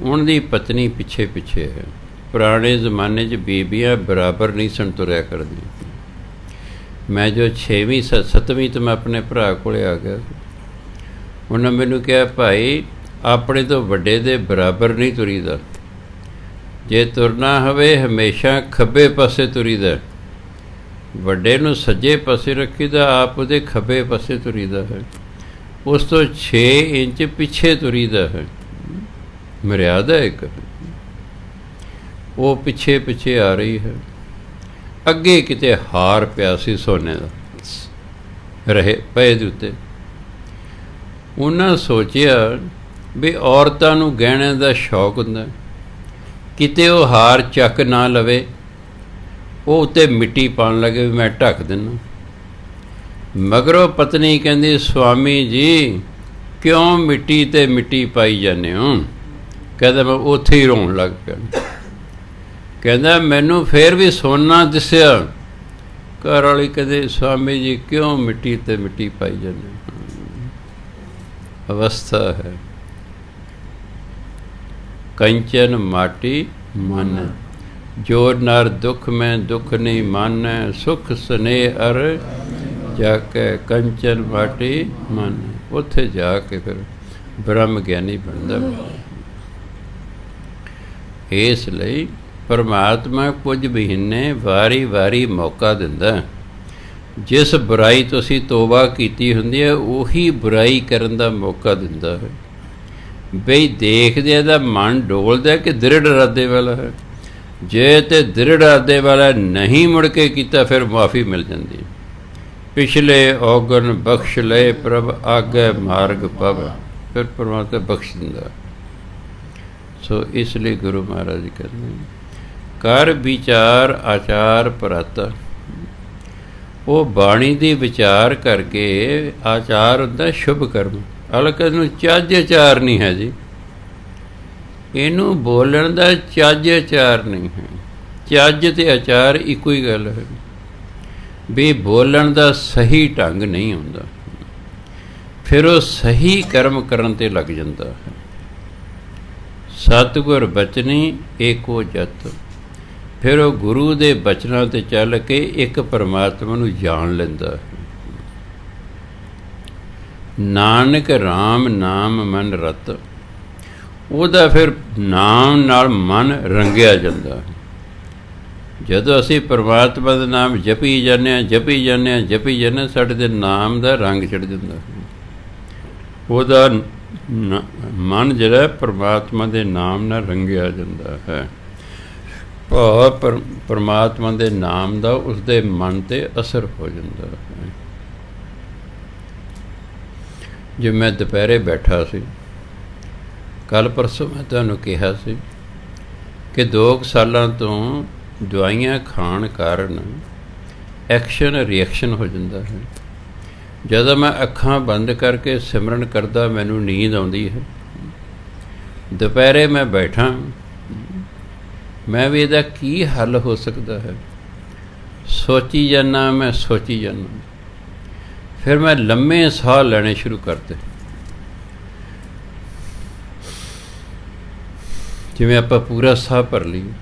ਉਹਨਾਂ ਦੀ ਪਤਨੀ ਪਿੱਛੇ ਪਿੱਛੇ ਹੈ। ਪੁਰਾਣੇ ਜ਼ਮਾਨੇ 'ਚ ਬੀਬੀਆਂ ਬਰਾਬਰ ਨਹੀਂ ਸਨ ਤੁਰਿਆ ਕਰਦੀਆਂ। ਮੈਂ ਜੋ 6ਵੀਂ 7ਵੀਂ ਤੋਂ ਮੈਂ ਆਪਣੇ ਭਰਾ ਕੋਲ ਆ ਗਿਆ, ਉਹਨਾਂ ਮੈਨੂੰ ਕਿਹਾ ਭਾਈ ਆਪਣੇ ਤੋਂ ਵੱਡੇ ਦੇ ਬਰਾਬਰ ਨਹੀਂ ਤੁਰੀਦਾ, ਜੇ ਤੁਰਨਾ ਹੋਵੇ ਹਮੇਸ਼ਾ ਖੱਬੇ ਪਾਸੇ ਤੁਰੀਦਾ, ਵੱਡੇ ਨੂੰ ਸੱਜੇ ਪਾਸੇ ਰੱਖੀਦਾ, ਆਪ ਉਹਦੇ ਖੱਬੇ ਪਾਸੇ ਤੁਰੀਦਾ ਹੈ, ਉਸ ਤੋਂ 6 ਇੰਚ ਪਿੱਛੇ ਤੁਰੀਦਾ ਹੈ। ਮਰਿਆਦਾ ਇੱਕ, ਉਹ ਪਿੱਛੇ ਪਿੱਛੇ ਆ ਰਹੀ ਹੈ। ਅੱਗੇ ਕਿਤੇ ਹਾਰ ਪਿਆ ਸੀ ਸੋਨੇ ਦਾ ਰਹੇ ਪਏ ਦੇ ਉੱਤੇ। ਉਹਨਾਂ ਸੋਚਿਆ ਵੀ ਔਰਤਾਂ ਨੂੰ ਗਹਿਣਿਆਂ ਦਾ ਸ਼ੌਕ ਹੁੰਦਾ, ਕਿਤੇ ਉਹ ਹਾਰ ਚੱਕ ਨਾ ਲਵੇ, ਉਹ ਉੱਤੇ ਮਿੱਟੀ ਪਾਉਣ ਲੱਗੇ ਵੀ ਮੈਂ ਢੱਕ ਦਿੰਦਾ। ਮਗਰੋਂ ਪਤਨੀ ਕਹਿੰਦੀ ਸਵਾਮੀ ਜੀ ਕਿਉਂ ਮਿੱਟੀ 'ਤੇ ਮਿੱਟੀ ਪਾਈ ਜਾਂਦੇ ਹੋ? ਕਹਿੰਦਾ ਮੈਂ ਉੱਥੇ ਹੀ ਰੋਣ ਲੱਗ ਪਿਆ। ਕਹਿੰਦਾ ਮੈਨੂੰ ਫਿਰ ਵੀ ਸੋਨਾ ਦਿਸਿਆ, ਘਰ ਵਾਲੀ ਕਦੇ स्वामी जी क्यों मिट्टी ते मिट्टी पाई जाने, अवस्था है। कंचन माटी मन, जो नर दुख में दुख नहीं माने, सुख स्नेह अर जाके कंचन माटी मन। उत्थे जाके फिर ब्रह्म ज्ञानी बनता। इस लई परमात्मा कुछ महीने वारी वारी मौका दिंदा। जिस बुराई तुसीं तौबा कीती हुंदी है उही बुराई करन दा मौका दिंदा है। बई देखदे दा मन डोलदा कि दृढ़ इरादे वाला है। जे ते दृढ़ इरादे वाला नहीं मुड़ के कीता फिर माफ़ी मिल जाती। पिछले औगन बख्श ले प्रभ आगे मार्ग पव, फिर परमात्मा बख्श दिंदा। सो इसलिए गुरु महाराज जी कहते हैं कर विचार आचार पराता। वो बाणी दी विचार करके आचार होंदा शुभ कर्म। हल्के नूं ਚੱਜ आचार नहीं है जी, इनू बोलण दा ਚੱਜ आचार नहीं है। ਚੱਜ ते आचार इको ही गल है भी बोलण दा सही ढंग नहीं हुंदा, फिर वो सही कर्म करन ते लग जांदा है। सतगुर बचनी एको जत, फिर वो गुरु दे बचनां ते चल के एक परमात्मा नूं जान लैंदा है। नानक राम नाम मन रत, ਉਹਦਾ फिर नाम नाल मन रंगिया जाता है। ਜਦੋਂ ਅਸੀਂ परमात्मा ਦਾ नाम जपी जाने जपी जाने जपी जाने ਸਾਡੇ ਦੇ नाम ਦਾ रंग ਚੜ ਜਾਂਦਾ ਹੈ। ਉਹਦਾ मन ਜਿਹੜਾ परमात्मा ਦੇ नाम ਨਾਲ रंगिया ਜਾਂਦਾ है। ਭਾਵ परमात्मा ਦੇ नाम ਦਾ ਉਸਦੇ ਮਨ ਤੇ ਅਸਰ ਹੋ ਜਾਂਦਾ ਹੈ। ਜੇ ਮੈਂ ਦੁਪਹਿਰੇ ਬੈਠਾ ਸੀ, ਕੱਲ ਪਰਸੋਂ ਮੈਂ ਤੁਹਾਨੂੰ ਕਿਹਾ ਸੀ ਕਿ 2 ਸਾਲਾਂ ਤੋਂ ਦਵਾਈਆਂ ਖਾਣ ਕਾਰਨ ਐਕਸ਼ਨ ਰਿਐਕਸ਼ਨ ਹੋ ਜਾਂਦਾ ਹੈ। ਜਦੋਂ ਮੈਂ ਅੱਖਾਂ ਬੰਦ ਕਰਕੇ ਸਿਮਰਨ ਕਰਦਾ ਮੈਨੂੰ ਨੀਂਦ ਆਉਂਦੀ ਹੈ। ਦੁਪਹਿਰੇ ਮੈਂ ਬੈਠਾ, मैं भी ਇਹਦਾ ਕੀ हल हो सकता है सोची जाना, मैं सोची जाना। फिर मैं लम्मे साह लेने शुरू करते, जिवें आपां पूरा साह भर लईए।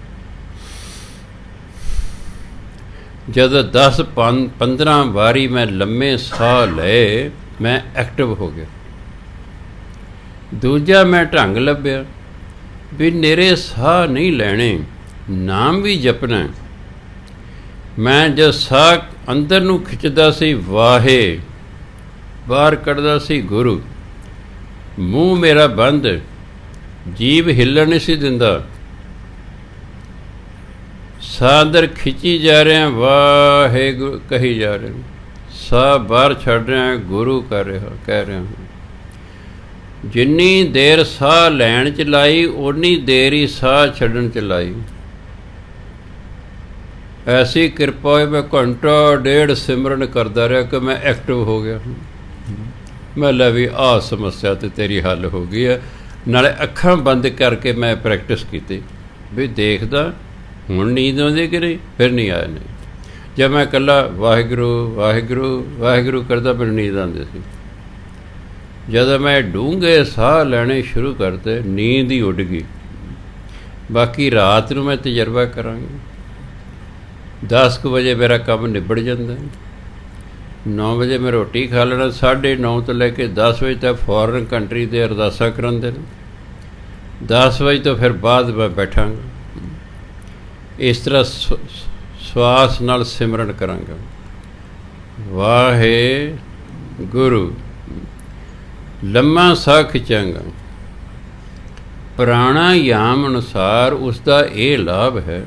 जब 10-15 वारी मैं लम्मे साह ले मैं एक्टिव हो गया। दूजा मैं ढंग लभ्या भी नेरे साह नहीं लैणे, नाम भी जपना। मैं जब साह अंदर नूं खिंचदा सी वाहे, बाहर कढ़दा सी गुरु, मूँह मेरा बंद, जीभ हिलण नहीं सी दिंदा। साह अंदर खिंची जा रहे हैं, वाहे गुरु कही जा रहे हैं, साह बाहर छड़ रहे हैं, गुरु कह रहे हैं। जिन्नी देर साह लैण च लाई उन्नी देर ही साह छड्डण च लाई। ऐसी किरपा होई मैं घंटा डेढ़ सिमरन करता रहा कि मैं एक्टिव हो गया। मैं लै भी आ समस्या तो तेरी हल हो गई है। नाले अखां बंद करके मैं प्रैक्टिस की भी देखदा हुण नींद आउंदी कि नहीं, फिर नहीं आया नहीं। जब मैं कल्ला वाहिगुरू वाहिगुरू वाहिगुरू करदा फिर नींद आउंदी सी। जब मैं डूंघे साह लैने शुरू करते नींद ही उड़ गई। बाकी रात नूं मैं तजर्बा करांगा। 10 बजे मेरा काम निबड़ जाता है। 9 बजे मैं रोटी खा लेना, 9:30 तो लैके 10 बजे तक फॉरन कंट्री दे अरदासा करांदे ने। 10 बजे तो फिर बाद मैं बैठांगा। इस तरह श्वास नाल सिमरन करांगा। वाहे गुरु लम्मा साह खिंचांगा। प्राणायाम अनुसार उसका ये लाभ है,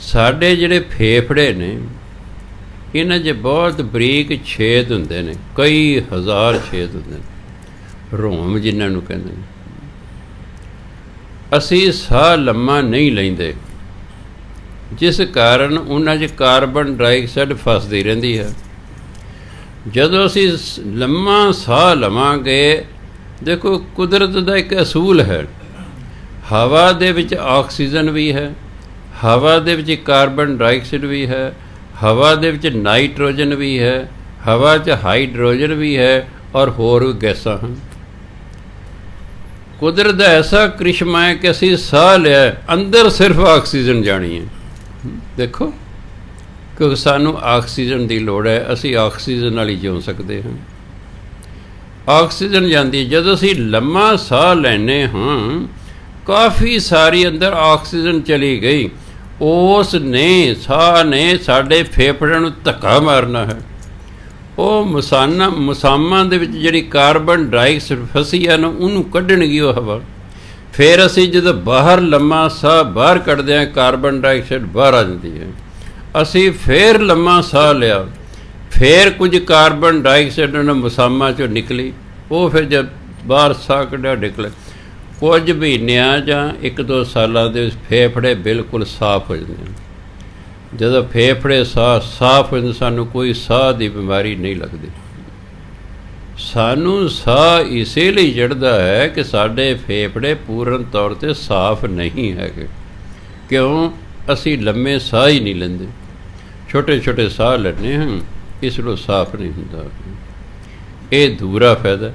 साढ़े जिहड़े फेफड़े ने इन्हां 'च बहुत बरीक छेद हुंदे ने, कई हज़ार छेद हुंदे ने, रोम जिन्हां नूं कहंदे ने। असीं साह लम्मा नहीं लैंदे, जिस कारण उन्हां 'च कार्बन डाइऑक्साइड फसदी रहिंदी है। जदों असीं लम्मा साह लवांगे, देखो कुदरत दा एक असूल है, हवा दे विच ऑक्सीजन भी है, हवा दे विच कार्बन डाइऑक्साइड भी है, ਹਵਾ ਦੇ ਵਿੱਚ ਨਾਈਟ੍ਰੋਜਨ ਵੀ ਹੈ, ਹਵਾ 'ਚ ਹਾਈਡਰੋਜਨ ਵੀ ਹੈ ਔਰ ਹੋਰ ਵੀ ਗੈਸਾਂ ਹਨ। ਕੁਦਰਤ ਦਾ ਐਸਾ ਕ੍ਰਿਸ਼ਮਾ ਹੈ ਕਿ ਅਸੀਂ ਸਾਹ ਲਿਆ, ਅੰਦਰ ਸਿਰਫ ਆਕਸੀਜਨ ਜਾਣੀ ਹੈ। ਦੇਖੋ, ਕਿਉਂਕਿ ਸਾਨੂੰ ਆਕਸੀਜਨ ਦੀ ਲੋੜ ਹੈ, ਅਸੀਂ ਆਕਸੀਜਨ ਨਾਲ ਹੀ ਜਿਉ ਸਕਦੇ ਹਾਂ। ਆਕਸੀਜਨ ਜਾਂਦੀ, ਜਦੋਂ ਅਸੀਂ ਲੰਮਾ ਸਾਹ ਲੈਂਦੇ ਹਾਂ, ਕਾਫੀ ਸਾਰੀ ਅੰਦਰ ਆਕਸੀਜਨ ਚਲੀ ਗਈ, ਉਸ ਨੇ ਸਾਹ ਨੇ ਸਾਡੇ ਫੇਫੜਿਆਂ ਨੂੰ ਧੱਕਾ ਮਾਰਨਾ ਹੈ। ਉਹ ਮੁਸਾਮਾਂ ਦੇ ਵਿੱਚ ਜਿਹੜੀ ਕਾਰਬਨ ਡਾਈਆਕਸਾਈਡ ਫਸੀ ਹੈ ਨਾ, ਉਹਨੂੰ ਕੱਢਣਗੀ ਉਹ ਹਵਾ। ਫਿਰ ਅਸੀਂ ਜਦੋਂ ਬਾਹਰ ਲੰਮਾ ਸਾਹ ਬਾਹਰ ਕੱਢਦੇ ਹਾਂ, ਕਾਰਬਨ ਡਾਈਆਕਸਾਈਡ ਬਾਹਰ ਆ ਜਾਂਦੀ ਹੈ। ਅਸੀਂ ਫਿਰ ਲੰਮਾ ਸਾਹ ਲਿਆ, ਫਿਰ ਕੁਝ ਕਾਰਬਨ ਡਾਈਆਕਸਾਈਡ ਉਹਨਾਂ ਮੁਸਾਮਾਂ 'ਚੋਂ ਨਿਕਲੀ, ਉਹ ਫਿਰ ਜਦ ਬਾਹਰ ਸਾਹ ਕੱਢਿਆ ਨਿਕਲੇ। ਕੁਝ ਮਹੀਨਿਆਂ ਜਾਂ 1-2 ਸਾਲਾਂ ਦੇ ਵਿੱਚ ਫੇਫੜੇ ਬਿਲਕੁਲ ਸਾਫ਼ ਹੋ ਜਾਂਦੇ ਹਨ। ਜਦੋਂ ਫੇਫੜੇ ਸਾਫ਼ ਹੋ ਜਾਂਦੇ, ਸਾਨੂੰ ਕੋਈ ਸਾਹ ਦੀ ਬਿਮਾਰੀ ਨਹੀਂ ਲੱਗਦੀ। ਸਾਨੂੰ ਸਾਹ ਇਸੇ ਲਈ ਚੜ੍ਹਦਾ ਹੈ ਕਿ ਸਾਡੇ ਫੇਫੜੇ ਪੂਰਨ ਤੌਰ 'ਤੇ ਸਾਫ਼ ਨਹੀਂ ਹੈਗੇ। ਕਿਉਂ? ਅਸੀਂ ਲੰਮੇ ਸਾਹ ਹੀ ਨਹੀਂ ਲੈਂਦੇ, ਛੋਟੇ ਛੋਟੇ ਸਾਹ ਲੈਂਦੇ ਹਾਂ, ਇਸ ਨੂੰ ਸਾਫ਼ ਨਹੀਂ ਹੁੰਦਾ। ਇਹ ਦੂਰਾ ਫਾਇਦਾ।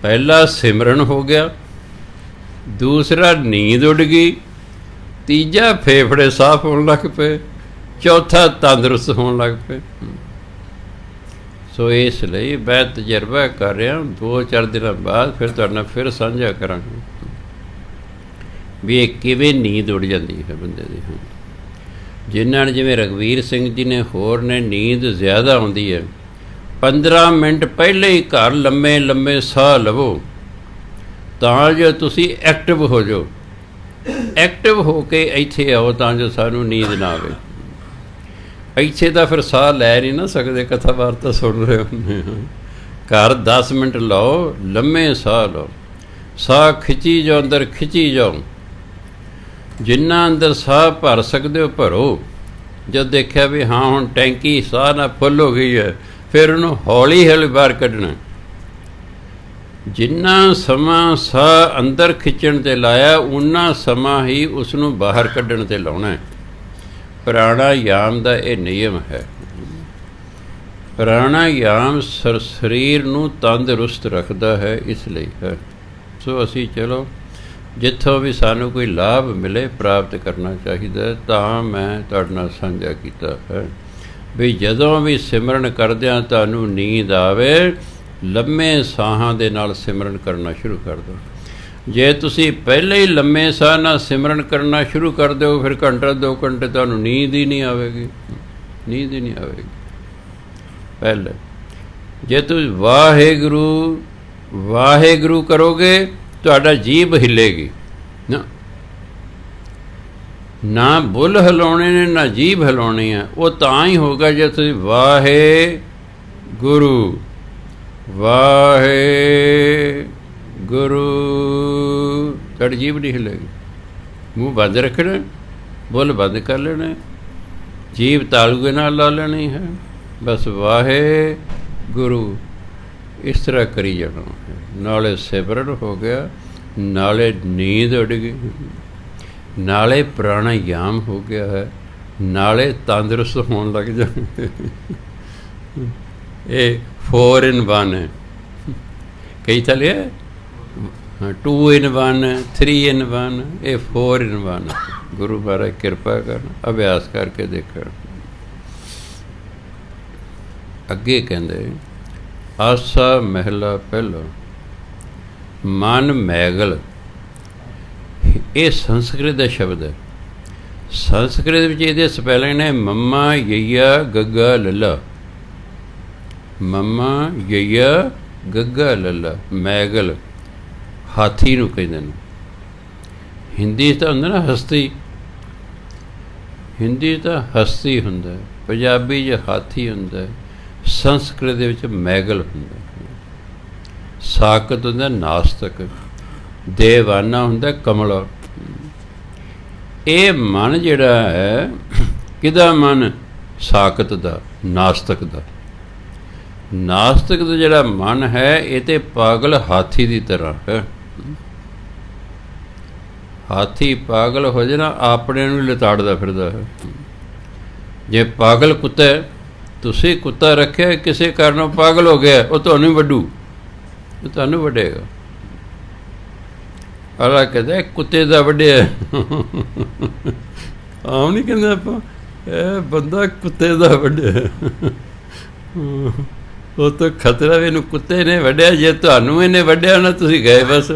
ਪਹਿਲਾ ਸਿਮਰਨ ਹੋ ਗਿਆ, ਦੂਸਰਾ ਨੀਂਦ ਉੱਡ ਗਈ, ਤੀਜਾ ਫੇਫੜੇ ਸਾਫ਼ ਹੋਣ ਲੱਗ ਪਏ, ਚੌਥਾ ਤੰਦਰੁਸਤ ਹੋਣ ਲੱਗ ਪਏ। ਸੋ ਇਸ ਲਈ ਮੈਂ ਤਜਰਬਾ ਕਰ ਰਿਹਾ, 2-4 ਦਿਨਾਂ ਬਾਅਦ ਫਿਰ ਤੁਹਾਡੇ ਨਾਲ ਫਿਰ ਸਾਂਝਾ ਕਰਾਂਗੇ ਵੀ ਇਹ ਕਿਵੇਂ ਨੀਂਦ ਉੱਡ ਜਾਂਦੀ ਹੈ ਬੰਦੇ ਦੀ। ਜਿਨ੍ਹਾਂ ਨੇ, ਜਿਵੇਂ ਰਘਵੀਰ ਸਿੰਘ ਜੀ ਨੇ, ਹੋਰ ਨੇ, ਨੀਂਦ ਜ਼ਿਆਦਾ ਆਉਂਦੀ ਹੈ, 15 ਮਿੰਟ ਪਹਿਲੇ ਹੀ ਘਰ ਲੰਮੇ ਲੰਮੇ ਸਾਹ ਲਵੋ ਤਾਂ ਜੋ ਤੁਸੀਂ ਐਕਟਿਵ ਹੋ ਜਾਓ। ਐਕਟਿਵ ਹੋ ਕੇ ਇੱਥੇ ਆਓ ਤਾਂ ਜੋ ਸਾਨੂੰ ਨੀਂਦ ਨਾ ਆਵੇ। ਇੱਥੇ ਤਾਂ ਫਿਰ ਸਾਹ ਲੈ ਨਹੀਂ ਨਾ ਸਕਦੇ, ਕਥਾ ਵਾਰਤਾ ਸੁਣ ਰਹੇ ਹੁੰਦੇ ਹਾਂ। ਘਰ 10 ਮਿੰਟ ਲਓ, ਲੰਮੇ ਸਾਹ ਲਓ, ਸਾਹ ਖਿੱਚੀ ਜਾਓ, ਅੰਦਰ ਖਿੱਚੀ ਜਾਓ, ਜਿੰਨਾ ਅੰਦਰ ਸਾਹ ਭਰ ਸਕਦੇ ਹੋ ਭਰੋ। ਜਦ ਦੇਖਿਆ ਵੀ ਹਾਂ ਹੁਣ ਟੈਂਕੀ ਸਾਹ ਨਾਲ ਫੁੱਲ ਹੋ ਗਈ ਹੈ, ਫਿਰ ਉਹਨੂੰ ਹੌਲੀ ਹੌਲੀ ਬਾਹਰ ਕੱਢਣਾ। ਜਿੰਨਾ ਸਮਾਂ ਸਾਹ ਅੰਦਰ ਖਿੱਚਣ 'ਤੇ ਲਾਇਆ, ਉਨਾ ਸਮਾਂ ਹੀ ਉਸ ਨੂੰ ਬਾਹਰ ਕੱਢਣ 'ਤੇ ਲਾਉਣਾ ਹੈ। ਪ੍ਰਾਣਾਯਾਮ ਦਾ ਇਹ ਨਿਯਮ ਹੈ। ਪ੍ਰਾਣਾਯਾਮ ਸਰੀਰ ਨੂੰ ਤੰਦਰੁਸਤ ਰੱਖਦਾ ਹੈ, ਇਸ ਲਈ ਹੈ। ਸੋ ਅਸੀਂ ਚਲੋ ਜਿੱਥੋਂ ਵੀ ਸਾਨੂੰ ਕੋਈ ਲਾਭ ਮਿਲੇ ਪ੍ਰਾਪਤ ਕਰਨਾ ਚਾਹੀਦਾ। ਤਾਂ ਮੈਂ ਤੁਹਾਡੇ ਨਾਲ ਸਾਂਝਾ ਕੀਤਾ ਹੈ ਵੀ ਜਦੋਂ ਵੀ ਸਿਮਰਨ ਕਰਦਿਆਂ ਤੁਹਾਨੂੰ ਨੀਂਦ ਆਵੇ, ਲੰਮੇ ਸਾਹਾਂ ਦੇ ਨਾਲ ਸਿਮਰਨ ਕਰਨਾ ਸ਼ੁਰੂ ਕਰ ਦਿਓ। ਜੇ ਤੁਸੀਂ ਪਹਿਲੇ ਹੀ ਲੰਮੇ ਸਾਹ ਨਾਲ ਸਿਮਰਨ ਕਰਨਾ ਸ਼ੁਰੂ ਕਰ ਦਿਓ, ਫਿਰ ਘੰਟਾ 2 ਘੰਟੇ ਤੁਹਾਨੂੰ ਨੀਂਦ ਹੀ ਨਹੀਂ ਆਵੇਗੀ, ਨੀਂਦ ਹੀ ਨਹੀਂ ਆਵੇਗੀ। ਪਹਿਲੇ ਜੇ ਤੁਸੀਂ ਵਾਹਿਗੁਰੂ ਵਾਹਿਗੁਰੂ ਕਰੋਗੇ, ਤੁਹਾਡਾ ਜੀਭ ਹਿੱਲੇਗੀ ਨਾ ਬੁੱਲ ਹਿਲਾਉਣੇ ਨੇ ਨਾ ਜੀਭ ਹਿਲਾਉਣੀ ਹੈ। ਉਹ ਤਾਂ ਹੀ ਹੋਗਾ ਜੇ ਤੁਸੀਂ ਵਾਹਿਗੁਰੂ ਵਾਹਿਗੁਰੂ, ਤੁਹਾਡੀ ਜੀਭ ਨਹੀਂ ਹਿੱਲੇਗੀ। ਮੂੰਹ ਬੰਦ ਰੱਖਣਾ, ਬੁੱਲ ਬੰਦ ਕਰ ਲੈਣਾ, ਜੀਭ ਤਾਲੂਏ ਨਾਲ ਲਾ ਲੈਣੀ ਹੈ, ਬਸ ਵਾਹਿਗੁਰੂ ਇਸ ਤਰ੍ਹਾਂ ਕਰੀ ਜਾਣਾ ਹੈ। ਨਾਲੇ ਸਿਮਰਨ ਹੋ ਗਿਆ, ਨਾਲੇ ਨੀਂਦ ਉੱਡ ਗਈ, ਨਾਲੇ ਪ੍ਰਾਣਾਯਾਮ ਹੋ ਗਿਆ ਹੈ, ਨਾਲੇ ਤੰਦਰੁਸਤ ਹੋਣ ਲੱਗ ਜਾਣਗੇ। ਇਹ 4 in 1 ਹੈ। ਕਈ ਤਾਂ ਲਿਆ 2 in 1, 3 in 1, ਇਹ 4 in 1। ਗੁਰੂ ਮਹਾਰਾਜ ਕਿਰਪਾ ਕਰਨ, ਅਭਿਆਸ ਕਰਕੇ ਦੇਖਣ। ਅੱਗੇ ਕਹਿੰਦੇ, ਆਸਾ ਮਹਿਲਾ ਪਹਿਲਾ ਮਨ ਮੈਗਲ। ਇਹ ਸੰਸਕ੍ਰਿਤ ਦਾ ਸ਼ਬਦ ਹੈ। ਸੰਸਕ੍ਰਿਤ ਵਿੱਚ ਇਹਦੇ ਸਪੈਲਿੰਗ ਨੇ ਮੰਮਾ ਯਈਆ ਗੱਗਾ ਲੱਲਾ, ਮੰਮਾ ਯਈਆ ਗੱਗਾ ਲੱਲਾ। ਮੈਗਲ ਹਾਥੀ ਨੂੰ ਕਹਿੰਦੇ ਨੇ। ਹਿੰਦੀ ਤਾਂ ਹੁੰਦਾ ਨਾ ਹਸਤੀ, ਹਿੰਦੀ ਤਾਂ ਹਸਤੀ ਹੁੰਦਾ, ਪੰਜਾਬੀ 'ਚ ਹਾਥੀ ਹੁੰਦਾ, ਸੰਸਕ੍ਰਿਤ ਦੇ ਵਿੱਚ ਮੈਗਲ ਹੁੰਦਾ। ਸਾਕਤ ਹੁੰਦਾ ਨਾਸਤਕ, ਦੇਵਾਨਾ ਹੁੰਦਾ ਕਮਲਾ। ਇਹ ਮਨ ਜਿਹੜਾ ਹੈ, ਕਿਹਦਾ ਮਨ? ਸਾਕਤ ਦਾ, ਨਾਸਤਕ ਦਾ। ਨਾਸਤਕ ਦਾ ਜਿਹੜਾ ਮਨ ਹੈ, ਇਹ ਤੇ ਪਾਗਲ ਹਾਥੀ ਦੀ ਤਰ੍ਹਾਂ ਹੈ। ਹਾਥੀ ਪਾਗਲ ਹੋ ਜਾਣਾ ਆਪਣੇ ਨੂੰ ਲਿਤਾੜਦਾ ਫਿਰਦਾ ਹੈ। ਜੇ ਪਾਗਲ ਕੁੱਤਾ, ਤੁਸੀਂ ਕੁੱਤਾ ਰੱਖਿਆ ਕਿਸੇ ਕਾਰਨੋਂ ਪਾਗਲ ਹੋ ਗਿਆ, ਉਹ ਤੁਹਾਨੂੰ ਵੱਢੂ, ਉਹ ਤੁਹਾਨੂੰ ਵੱਢੇਗਾ। ਅਲਾ ਕਹਿੰਦਾ ਕੁੱਤੇ ਦਾ ਵੱਢਿਆ, ਆਮ ਨਹੀਂ ਕਹਿੰਦੇ ਆਪਾਂ, ਇਹ ਬੰਦਾ ਕੁੱਤੇ ਦਾ ਵੱਢਿਆ। ਉਹ ਤਾਂ ਖਤਰਾ ਵੀ ਇਹਨੂੰ ਕੁੱਤੇ ਨੇ ਵੱਢਿਆ, ਜੇ ਤੁਹਾਨੂੰ ਇਹਨੇ ਵੱਢਿਆ ਨਾ ਤੁਸੀਂ ਗਏ ਬਸ।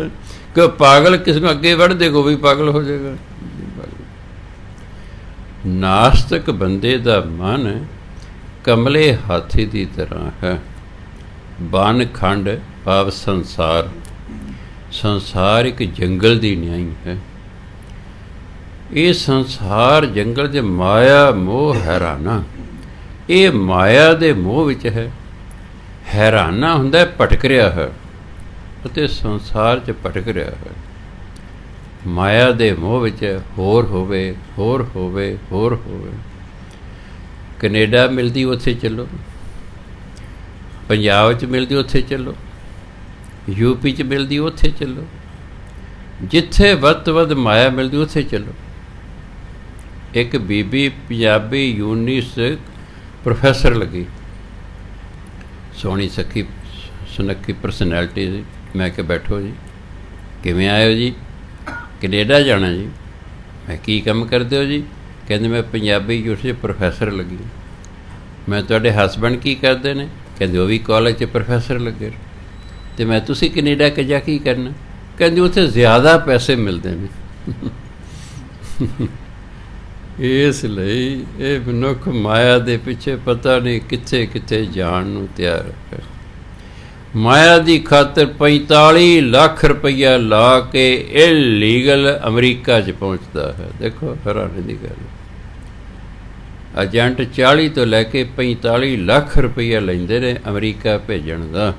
ਕਿ ਪਾਗਲ ਕਿਸ ਨੂੰ ਅੱਗੇ ਵੱਢ ਦੇਗੋ ਵੀ ਪਾਗਲ ਹੋ ਜਾਏਗਾ। ਨਾਸਤਕ ਬੰਦੇ ਦਾ ਮਨ ਕਮਲੇ ਹਾਥੀ ਦੀ ਤਰ੍ਹਾਂ ਹੈ। ਬਨ ਖੰਡ ਭਾਵ ਸੰਸਾਰ, ਸੰਸਾਰ ਇੱਕ ਜੰਗਲ ਦੀ ਨਿਆਈ ਹੈ। ਇਹ ਸੰਸਾਰ ਜੰਗਲ 'ਚ ਮਾਇਆ ਮੋਹ ਹੈਰਾਨਾ, ਇਹ ਮਾਇਆ ਦੇ ਮੋਹ ਵਿੱਚ ਹੈ। ਹੈਰਾਨਾ ਹੁੰਦਾ ਭਟਕ ਰਿਹਾ ਹੈ, ਅਤੇ ਸੰਸਾਰ 'ਚ ਭਟਕ ਰਿਹਾ ਹੈ। ਮਾਇਆ ਦੇ ਮੋਹ ਵਿੱਚ ਹੋਰ ਹੋਵੇ, ਹੋਰ ਹੋਵੇ, ਹੋਰ ਹੋਵੇ। ਕੈਨੇਡਾ ਮਿਲਦੀ ਉੱਥੇ ਚੱਲੋ, ਪੰਜਾਬ 'ਚ ਮਿਲਦੀ ਉੱਥੇ ਚੱਲੋ, ਯੂਪੀ 'ਚ ਮਿਲਦੀ ਉੱਥੇ ਚੱਲੋ, ਜਿੱਥੇ ਵੱਧ ਤੋਂ ਵੱਧ ਮਾਇਆ ਮਿਲਦੀ ਉੱਥੇ ਚੱਲੋ। ਇੱਕ ਬੀਬੀ ਪੰਜਾਬੀ ਯੂਨੀਵਰਸਿਟੀ ਪ੍ਰੋਫੈਸਰ ਲੱਗੀ, ਸੋਹਣੀ ਸੱਖੀ ਸੁਨੱਖੀ ਪਰਸਨੈਲਿਟੀ ਸੀ। ਮੈਂ ਕਿਹਾ ਬੈਠੋ ਜੀ, ਕਿਵੇਂ ਆਏ ਹੋ ਜੀ? ਕੈਨੇਡਾ ਜਾਣਾ ਜੀ। ਮੈਂ ਕੀ ਕੰਮ ਕਰਦੇ ਹੋ ਜੀ? ਕਹਿੰਦੇ ਮੈਂ ਪੰਜਾਬੀ ਯੂਨੀਵਰਸਿਟੀ ਪ੍ਰੋਫੈਸਰ ਲੱਗੀ। ਮੈਂ ਤੁਹਾਡੇ ਹਸਬੈਂਡ ਕੀ ਕਰਦੇ ਨੇ? ਕਹਿੰਦੇ ਉਹ ਵੀ ਕਾਲਜ 'ਚ ਪ੍ਰੋਫੈਸਰ ਲੱਗੇ। ਅਤੇ ਮੈਂ ਤੁਸੀਂ ਕੈਨੇਡਾ ਕੇ ਜਾ ਕੀ ਕਰਨਾ? ਕਹਿੰਦੇ ਉੱਥੇ ਜ਼ਿਆਦਾ ਪੈਸੇ ਮਿਲਦੇ ਨੇ। ਇਸ ਲਈ ਇਹ ਮਨੁੱਖ ਮਾਇਆ ਦੇ ਪਿੱਛੇ ਪਤਾ ਨਹੀਂ ਕਿੱਥੇ ਕਿੱਥੇ ਜਾਣ ਨੂੰ ਤਿਆਰ ਹੈ। ਮਾਇਆ ਦੀ ਖਾਤਰ 45 ਲੱਖ ਰੁਪਈਆ ਲਾ ਕੇ ਇਲੀਗਲ ਅਮਰੀਕਾ 'ਚ ਪਹੁੰਚਦਾ ਹੈ। ਦੇਖੋ ਹੈਰਾਨੀ ਦੀ ਗੱਲ, ਏਜੰਟ 40 ਤੋਂ ਲੈ ਕੇ 45 ਲੱਖ ਰੁਪਈਆ ਲੈਂਦੇ ਨੇ ਅਮਰੀਕਾ ਭੇਜਣ ਦਾ,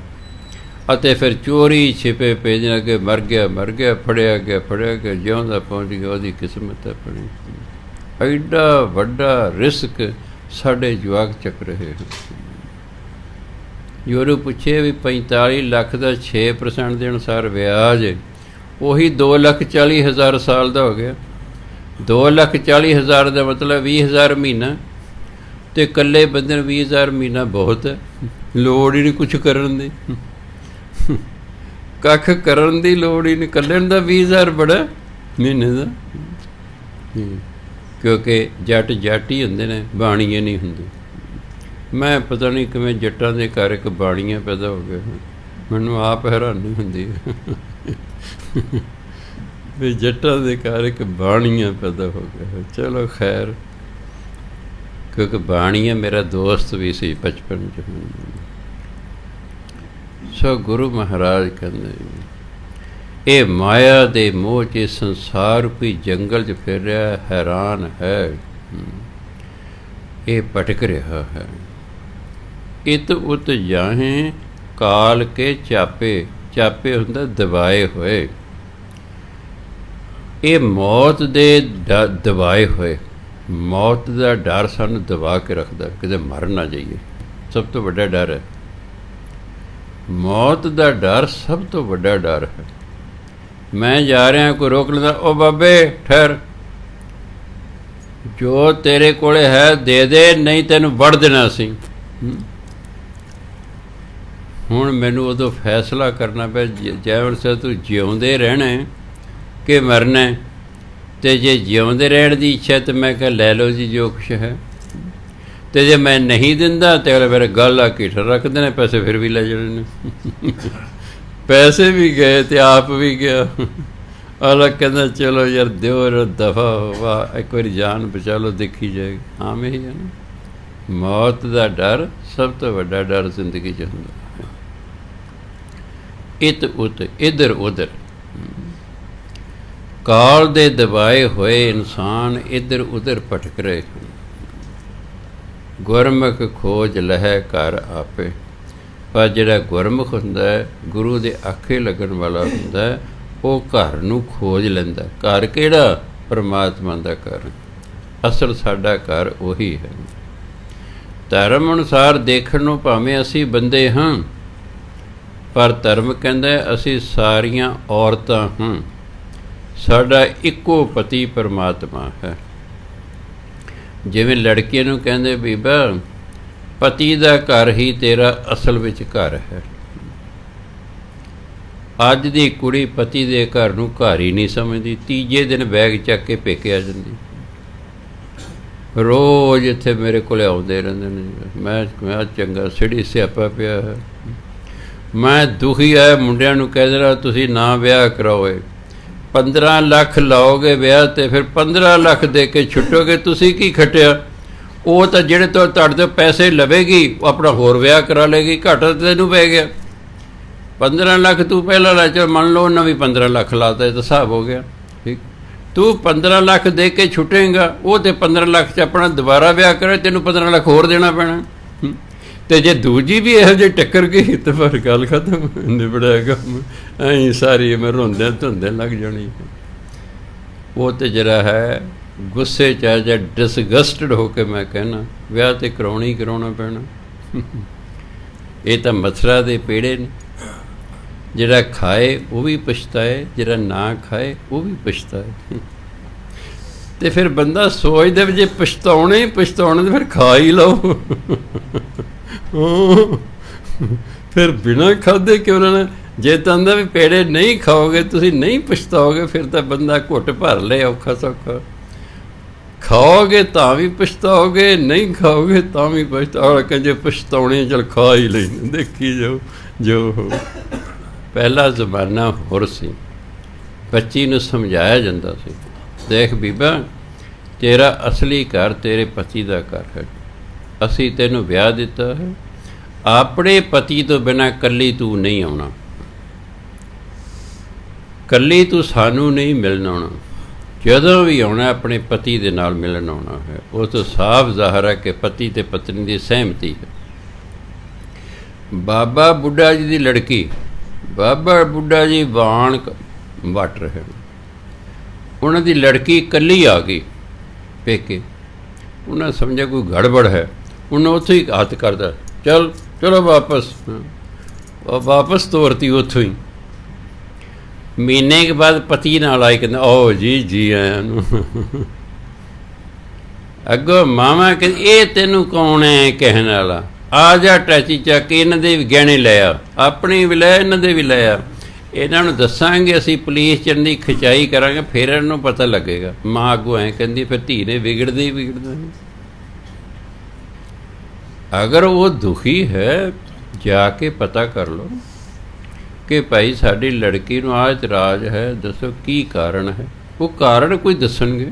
ਅਤੇ ਫਿਰ ਚੋਰੀ ਛਿਪੇ ਭੇਜਣਾ ਕਿ ਮਰ ਗਿਆ, ਫੜਿਆ ਗਿਆ, ਜਿਉਂਦਾ ਪਹੁੰਚ ਗਿਆ, ਉਹਦੀ ਕਿਸਮਤ ਆਪਣੀ। ਐਡਾ ਵੱਡਾ ਰਿਸਕ ਸਾਡੇ ਜਵਾਕ ਚੱਕ ਰਹੇ ਹਨ। ਜੋ ਪੁੱਛੇ ਵੀ 45 ਲੱਖ ਦਾ 6% ਦੇ ਅਨੁਸਾਰ ਵਿਆਜ, ਉਹੀ 2,40,000 ਸਾਲ ਦਾ ਹੋ ਗਿਆ। 2,40,000 ਦਾ ਮਤਲਬ 20,000 ਮਹੀਨਾ, ਅਤੇ ਇਕੱਲੇ ਬੰਦੇ ਨੂੰ 20,000 ਮਹੀਨਾ ਬਹੁਤ ਹੈ। ਲੋੜ ਹੀ ਨਹੀਂ ਕੁਛ ਕਰਨ ਦੀ, ਕੱਖ ਕਰਨ ਦੀ ਲੋੜ ਹੀ ਨਹੀਂ। ਇਕੱਲੇ ਨੂੰ ਤਾਂ 20,000 ਬੜਾ ਮਹੀਨੇ ਦਾ, ਕਿਉਂਕਿ ਜੱਟ ਹੀ ਹੁੰਦੇ ਨੇ, ਬਾਣੀਏ ਨਹੀਂ ਹੁੰਦੇ। ਮੈਂ ਪਤਾ ਨਹੀਂ ਕਿਵੇਂ ਜੱਟਾਂ ਦੇ ਘਰ ਇੱਕ ਬਾਣੀਆਂ ਪੈਦਾ ਹੋ ਗਏ, ਮੈਨੂੰ ਆਪ ਹੈਰਾਨੀ ਹੁੰਦੀ ਵੀ ਜੱਟਾਂ ਦੇ ਘਰ ਇੱਕ ਬਾਣੀਆਂ ਪੈਦਾ ਹੋ ਗਿਆ। ਚਲੋ ਖੈਰ, ਕਿਉਂਕਿ ਬਾਣੀਆ ਮੇਰਾ ਦੋਸਤ ਵੀ ਸੀ ਬਚਪਨ 'ਚ। ਸੋ ਗੁਰੂ ਮਹਾਰਾਜ ਕਹਿੰਦੇ ਇਹ ਮਾਇਆ ਦੇ ਮੋਹ 'ਚ ਸੰਸਾਰ ਰੂਪੀ ਜੰਗਲ 'ਚ ਫਿਰ ਰਿਹਾ, ਹੈਰਾਨ ਹੈ, ਇਹ ਭਟਕ ਰਿਹਾ ਹੈ। ਇਤ ਉਤ ਜਾਹੇ ਕਾਲ ਕੇ ਚਾਪੇ, ਚਾਪੇ ਹੁੰਦਾ ਦਬਾਏ ਹੋਏ। ਇਹ ਮੌਤ ਦੇ ਦਬਾਏ ਹੋਏ, ਮੌਤ ਦਾ ਡਰ ਸਾਨੂੰ ਦਬਾ ਕੇ ਰੱਖਦਾ, ਕਿਤੇ ਮਰ ਨਾ ਜਾਈਏ। ਸਭ ਤੋਂ ਵੱਡਾ ਡਰ ਹੈ ਮੌਤ ਦਾ ਡਰ, ਸਭ ਤੋਂ ਵੱਡਾ ਡਰ ਹੈ। ਮੈਂ ਜਾ ਰਿਹਾ, ਕੋਈ ਰੋਕ ਲੈਂਦਾ, ਉਹ ਬਾਬੇ ਠਹਿਰ, ਜੋ ਤੇਰੇ ਕੋਲੇ ਹੈ ਦੇ ਦੇ, ਨਹੀਂ ਤੈਨੂੰ ਵੜ ਦੇਣਾ ਸੀ। ਹੁਣ ਮੈਨੂੰ ਉਦੋਂ ਫੈਸਲਾ ਕਰਨਾ ਪਿਆ, ਜੈਵਨ ਸਾਹਿਬ ਤੂੰ ਜਿਉਂਦੇ ਰਹਿਣਾ ਕਿ ਮਰਨਾ। ਅਤੇ ਜੇ ਜਿਉਂਦੇ ਰਹਿਣ ਦੀ ਇੱਛਾ ਤਾਂ ਮੈਂ ਕਿਹਾ ਲੈ ਲਓ ਜੀ ਜੋ ਕੁਛ ਹੈ, ਅਤੇ ਜੇ ਮੈਂ ਨਹੀਂ ਦਿੰਦਾ ਤਾਂ ਅਗਲੇ ਮੇਰੇ ਗੱਲ ਆ ਕੀਠਰ ਰੱਖਦੇ ਨੇ, ਪੈਸੇ ਫਿਰ ਵੀ ਲੈ ਜਾਣੇ ਨੇ। ਪੈਸੇ ਵੀ ਗਏ ਅਤੇ ਆਪ ਵੀ ਗਿਆ। ਅਲੱਗ ਕਹਿੰਦਾ ਚਲੋ ਯਾਰ ਦਿਓ ਦਫਾ ਹੋਵਾ, ਇੱਕ ਵਾਰੀ ਜਾਨ ਬਚਾ ਲਓ, ਦੇਖੀ ਜਾਏਗੀ। ਆਮ ਇਹੀ ਹੈ ਨਾ, ਮੌਤ ਦਾ ਡਰ ਸਭ ਤੋਂ ਵੱਡਾ ਡਰ ਜ਼ਿੰਦਗੀ 'ਚ ਹੁੰਦਾ। ਇਤ ਉਤ, ਇੱਧਰ ਉੱਧਰ, ਕਾਲ ਦੇ ਦਬਾਏ ਹੋਏ ਇਨਸਾਨ ਇੱਧਰ ਉੱਧਰ ਭਟਕ ਰਹੇ ਹਨ। ਗੁਰਮੁਖ ਖੋਜ ਲਹੈ ਘਰ ਆਪੇ, ਪਰ ਜਿਹੜਾ ਗੁਰਮੁਖ ਹੁੰਦਾ ਹੈ, ਗੁਰੂ ਦੇ ਆਖੇ ਲੱਗਣ ਵਾਲਾ ਹੁੰਦਾ ਹੈ, ਉਹ ਘਰ ਨੂੰ ਖੋਜ ਲੈਂਦਾ। ਘਰ ਕਿਹੜਾ? ਪਰਮਾਤਮਾ ਦਾ ਘਰ। ਅਸਲ ਸਾਡਾ ਘਰ ਉਹੀ ਹੈ। ਧਰਮ ਅਨੁਸਾਰ ਦੇਖਣ ਨੂੰ ਭਾਵੇਂ ਅਸੀਂ ਬੰਦੇ ਹਾਂ, ਪਰ ਧਰਮ ਕਹਿੰਦਾ ਅਸੀਂ ਸਾਰੀਆਂ ਔਰਤਾਂ ਹਾਂ, ਸਾਡਾ ਇੱਕੋ ਪਤੀ ਪਰਮਾਤਮਾ ਹੈ। ਜਿਵੇਂ ਲੜਕੀਆਂ ਨੂੰ ਕਹਿੰਦੇ ਬੀਬਾ ਪਤੀ ਦਾ ਘਰ ਹੀ ਤੇਰਾ ਅਸਲ ਵਿੱਚ ਘਰ ਹੈ। ਅੱਜ ਦੀ ਕੁੜੀ ਪਤੀ ਦੇ ਘਰ ਨੂੰ ਘਰ ਹੀ ਨਹੀਂ ਸਮਝਦੀ, ਤੀਜੇ ਦਿਨ ਬੈਗ ਚੱਕ ਕੇ ਪੇਕੇ ਆ ਜਾਂਦੀ। ਰੋਜ਼ ਇੱਥੇ ਮੇਰੇ ਕੋਲ ਆਉਂਦੇ ਰਹਿੰਦੇ ਨੇ। ਮੈਂ ਚੰਗਾ ਸਿੜੀ ਸਿਆਪਾ ਪਿਆ ਹੈ। ਮੈਂ ਦੁਖੀ ਆਇਆ, ਮੁੰਡਿਆਂ ਨੂੰ ਕਹਿ ਦੇਣਾ ਤੁਸੀਂ ਨਾ ਵਿਆਹ ਕਰਾਓਏ, 15 ਲੱਖ ਲਾਓਗੇ ਵਿਆਹ ਤੇ ਫਿਰ 15 ਲੱਖ ਦੇ ਕੇ ਛੁੱਟੋਗੇ। ਤੁਸੀਂ ਕੀ ਖੱਟਿਆ? ਉਹ ਤਾਂ ਜਿਹੜੇ ਤੋਂ ਤੁਹਾਡੇ ਤੋਂ ਪੈਸੇ ਲਵੇਗੀ ਉਹ ਆਪਣਾ ਹੋਰ ਵਿਆਹ ਕਰਾ ਲੇਗੀ, ਘਾਟਾ ਤੈਨੂੰ ਪੈ ਗਿਆ। 15 ਲੱਖ ਤੂੰ ਪਹਿਲਾਂ ਲੈ ਚਲ, ਮੰਨ ਲਓ ਉਹਨਾਂ ਵੀ 15 ਲੱਖ ਲਾਤਾ, ਇਹ ਤਾਂ ਹਿਸਾਬ ਹੋ ਗਿਆ। ਠੀਕ, ਤੂੰ 15 ਲੱਖ ਦੇ ਕੇ ਛੁੱਟੇਂਗਾ, ਉਹ ਤੇ 15 ਲੱਖ 'ਚ ਆਪਣਾ ਦੁਬਾਰਾ ਵਿਆਹ ਕਰੇ, ਤੈਨੂੰ 15 ਲੱਖ ਹੋਰ ਦੇਣਾ ਪੈਣਾ। ਤੇ ਜੇ ਦੂਜੀ ਵੀ ਇਹੋ ਜਿਹੀ ਟੱਕਰ ਗਈ ਤਾਂ ਫਿਰ ਗੱਲ ਖਤਮ, ਨਿਬੜਿਆ ਕੰਮ। ਐਂ ਸਾਰੀ ਮੈਂ ਰੋਂਦਿਆਂ ਧੁੰਦਿਆਂ ਲੱਗ ਜਾਣੀ। ਉਹ ਤੇ ਜਿਹੜਾ ਹੈ ਗੁੱਸੇ 'ਚ ਆ ਜਾਂ ਡਿਸਗਸਟਡ ਹੋ ਕੇ ਮੈਂ ਕਹਿਣਾ ਵਿਆਹ ਤੇ ਕਰਾਉਣਾ ਪੈਣਾ। ਇਹ ਤਾਂ ਮਥੁਰਾ ਦੇ ਪੇੜੇ ਨੇ। ਜਿਹੜਾ ਖਾਏ ਉਹ ਵੀ ਪਛਤਾਏ, ਜਿਹੜਾ ਨਾ ਖਾਏ ਉਹ ਵੀ ਪਛਤਾਏ। ਤੇ ਫਿਰ ਬੰਦਾ ਸੋਚਦਾ ਵੀ ਜੇ ਪਛਤਾਉਣੇ ਤੇ ਫਿਰ ਖਾ ਹੀ ਲਓ। ਫਿਰ ਬਿਨਾਂ ਖਾਧੇ ਕਿਉਂ ਰਹਿਣਾ? ਜੇ ਕਹਿੰਦਾ ਵੀ ਪੇੜੇ ਨਹੀਂ ਖਾਓਗੇ ਤੁਸੀਂ ਨਹੀਂ ਪਛਤਾਓਗੇ, ਫਿਰ ਤਾਂ ਬੰਦਾ ਘੁੱਟ ਭਰ ਲੈ ਔਖਾ ਸੌਖਾ। ਖਾਓਗੇ ਤਾਂ ਵੀ ਪਛਤਾਓਗੇ, ਨਹੀਂ ਖਾਓਗੇ ਤਾਂ ਵੀ ਪਛਤਾਓਗੇ। ਕਹਿੰਦੇ ਪਛਤਾਉਣੇ ਚਲ ਖਾ ਹੀ ਲੈਂਦੇ, ਦੇਖੀ ਜਾਓ ਜੋ ਹੋ। ਪਹਿਲਾ ਜ਼ਮਾਨਾ ਹੋਰ ਸੀ, ਬੱਚੀ ਨੂੰ ਸਮਝਾਇਆ ਜਾਂਦਾ ਸੀ, ਦੇਖ ਬੀਬਾ ਤੇਰਾ ਅਸਲੀ ਘਰ ਤੇਰੇ ਪਤੀ ਦਾ ਘਰ ਹੈ। ਅਸੀਂ ਤੈਨੂੰ ਵਿਆਹ ਦਿੱਤਾ ਹੈ, ਆਪਣੇ ਪਤੀ ਤੋਂ ਬਿਨਾਂ ਇਕੱਲੀ ਤੂੰ ਨਹੀਂ ਆਉਣਾ, ਇਕੱਲੀ ਤੂੰ ਸਾਨੂੰ ਨਹੀਂ ਮਿਲਣ ਆਉਣਾ। ਜਦੋਂ ਵੀ ਆਉਣਾ ਆਪਣੇ ਪਤੀ ਦੇ ਨਾਲ ਮਿਲਣ ਆਉਣਾ ਹੈ। ਉਹ ਤੋਂ ਸਾਫ਼ ਜ਼ਾਹਰ ਹੈ ਕਿ ਪਤੀ ਅਤੇ ਪਤਨੀ ਦੀ ਸਹਿਮਤੀ ਹੈ। ਬਾਬਾ ਬੁੱਢਾ ਜੀ ਦੀ ਲੜਕੀ, ਬਾਬਾ ਬੁੱਢਾ ਜੀ ਵਾਣ ਵੱਟ ਰਹੇ, ਉਹਨਾਂ ਦੀ ਲੜਕੀ ਇਕੱਲੀ ਆ ਗਈ ਪੇਕੇ। ਉਹਨਾਂ ਸਮਝਿਆ ਕੋਈ ਗੜਬੜ ਹੈ, ਉਹਨਾਂ ਉੱਥੋਂ ਹੀ ਹੱਥ ਕਰਦਾ ਚਲੋ ਵਾਪਸ। ਉਹ ਵਾਪਸ ਤੋਰਤੀ ਉੱਥੋਂ ਹੀ। ਮਹੀਨੇ ਕੇ ਬਾਅਦ ਪਤੀ ਨਾਲ ਆਏ, ਕਹਿੰਦਾ ਓ ਜੀ ਆਇਆਂ ਨੂੰ। ਅੱਗੋਂ ਮਾਵਾਂ ਕਹਿੰਦੀ ਇਹ ਤੈਨੂੰ ਕੌਣ ਹੈ ਕਹਿਣ ਵਾਲਾ, ਆ ਜਾ ਟੈਚੀ ਚੱਕ ਕੇ ਇਹਨਾਂ ਦੇ ਵੀ ਗਹਿਣੇ ਲੈ ਆ, ਆਪਣੇ ਵੀ ਲੈ ਇਹਨਾਂ ਦੇ ਵੀ ਲੈ ਆ। ਇਹਨਾਂ ਨੂੰ ਦੱਸਾਂਗੇ ਅਸੀਂ ਪੁਲਿਸ ਚੰਨ ਦੀ ਖਿਚਾਈ ਕਰਾਂਗੇ, ਫਿਰ ਇਹਨਾਂ ਨੂੰ ਪਤਾ ਲੱਗੇਗਾ। ਮਾਂ ਅੱਗੋਂ ਐਂ ਕਹਿੰਦੀ ਫਿਰ ਧੀ ਨੇ ਵਿਗੜਦਾ ਹੀ ਵਿਗੜਦਾ। ਅਗਰ ਉਹ ਦੁਖੀ ਹੈ ਜਾ ਕੇ ਪਤਾ ਕਰ ਲਓ ਕਿ ਭਾਈ ਸਾਡੀ ਲੜਕੀ ਨੂੰ ਆਹ ਇਤਰਾਜ਼ ਹੈ, ਦੱਸੋ ਕੀ ਕਾਰਨ ਹੈ। ਉਹ ਕਾਰਨ ਕੋਈ ਦੱਸਣਗੇ।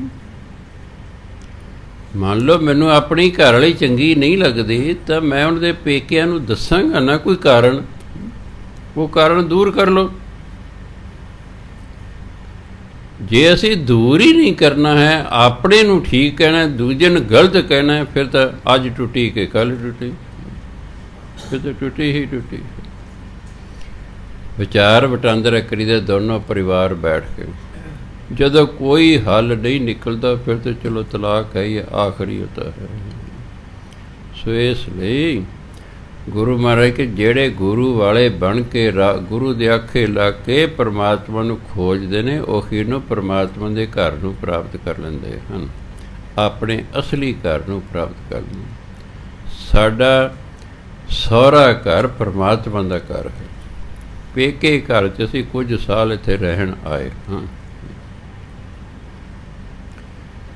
ਮੰਨ ਲਓ ਮੈਨੂੰ ਆਪਣੀ ਘਰ ਵਾਲੀ ਚੰਗੀ ਨਹੀਂ ਲੱਗਦੀ ਤਾਂ ਮੈਂ ਉਹਨਾਂ ਦੇ ਪੇਕਿਆਂ ਨੂੰ ਦੱਸਾਂਗਾ ਨਾ ਕੋਈ ਕਾਰਨ, ਉਹ ਕਾਰਨ ਦੂਰ ਕਰ ਲਓ। ਜੇ ਅਸੀਂ ਦੂਰ ਹੀ ਨਹੀਂ ਕਰਨਾ ਹੈ, ਆਪਣੇ ਨੂੰ ਠੀਕ ਕਹਿਣਾ, ਦੂਜੇ ਨੂੰ ਗਲਤ ਕਹਿਣਾ, ਫਿਰ ਤਾਂ ਅੱਜ ਟੁੱਟੀ ਕਿ ਕੱਲ੍ਹ ਟੁੱਟੀ, ਫਿਰ ਤਾਂ ਟੁੱਟੀ ਹੀ ਟੁੱਟੀ। ਵਿਚਾਰ ਵਟਾਂਦਰਾ ਕਰੀਦਾ ਦੋਨੋਂ ਪਰਿਵਾਰ ਬੈਠ ਕੇ। ਜਦੋਂ ਕੋਈ ਹੱਲ ਨਹੀਂ ਨਿਕਲਦਾ ਫਿਰ ਤਾਂ ਚਲੋ ਤਲਾਕ ਹੈ ਹੀ ਆਖਰੀ ਹੁੰਦਾ ਹੈ। ਸੋ ਇਸ ਲਈ ਗੁਰੂ ਮਹਾਰਾਜ ਕਿ ਜਿਹੜੇ ਗੁਰੂ ਵਾਲੇ ਬਣ ਕੇ ਗੁਰੂ ਦੇ ਆਖੇ ਲੱਗ ਕੇ ਪਰਮਾਤਮਾ ਨੂੰ ਖੋਜਦੇ ਨੇ, ਉਹੀ ਨੂੰ ਪਰਮਾਤਮਾ ਦੇ ਘਰ ਨੂੰ ਪ੍ਰਾਪਤ ਕਰ ਲੈਂਦੇ ਹਨ, ਆਪਣੇ ਅਸਲੀ ਘਰ ਨੂੰ ਪ੍ਰਾਪਤ ਕਰ ਲੈਂਦੇ। ਸਾਡਾ ਸਹੁਰਾ ਘਰ ਪਰਮਾਤਮਾ ਦਾ ਘਰ ਹੈ। ਪੇਕੇ ਘਰ 'ਚ ਅਸੀਂ ਕੁਝ ਸਾਲ ਇੱਥੇ ਰਹਿਣ ਆਏ ਹਾਂ।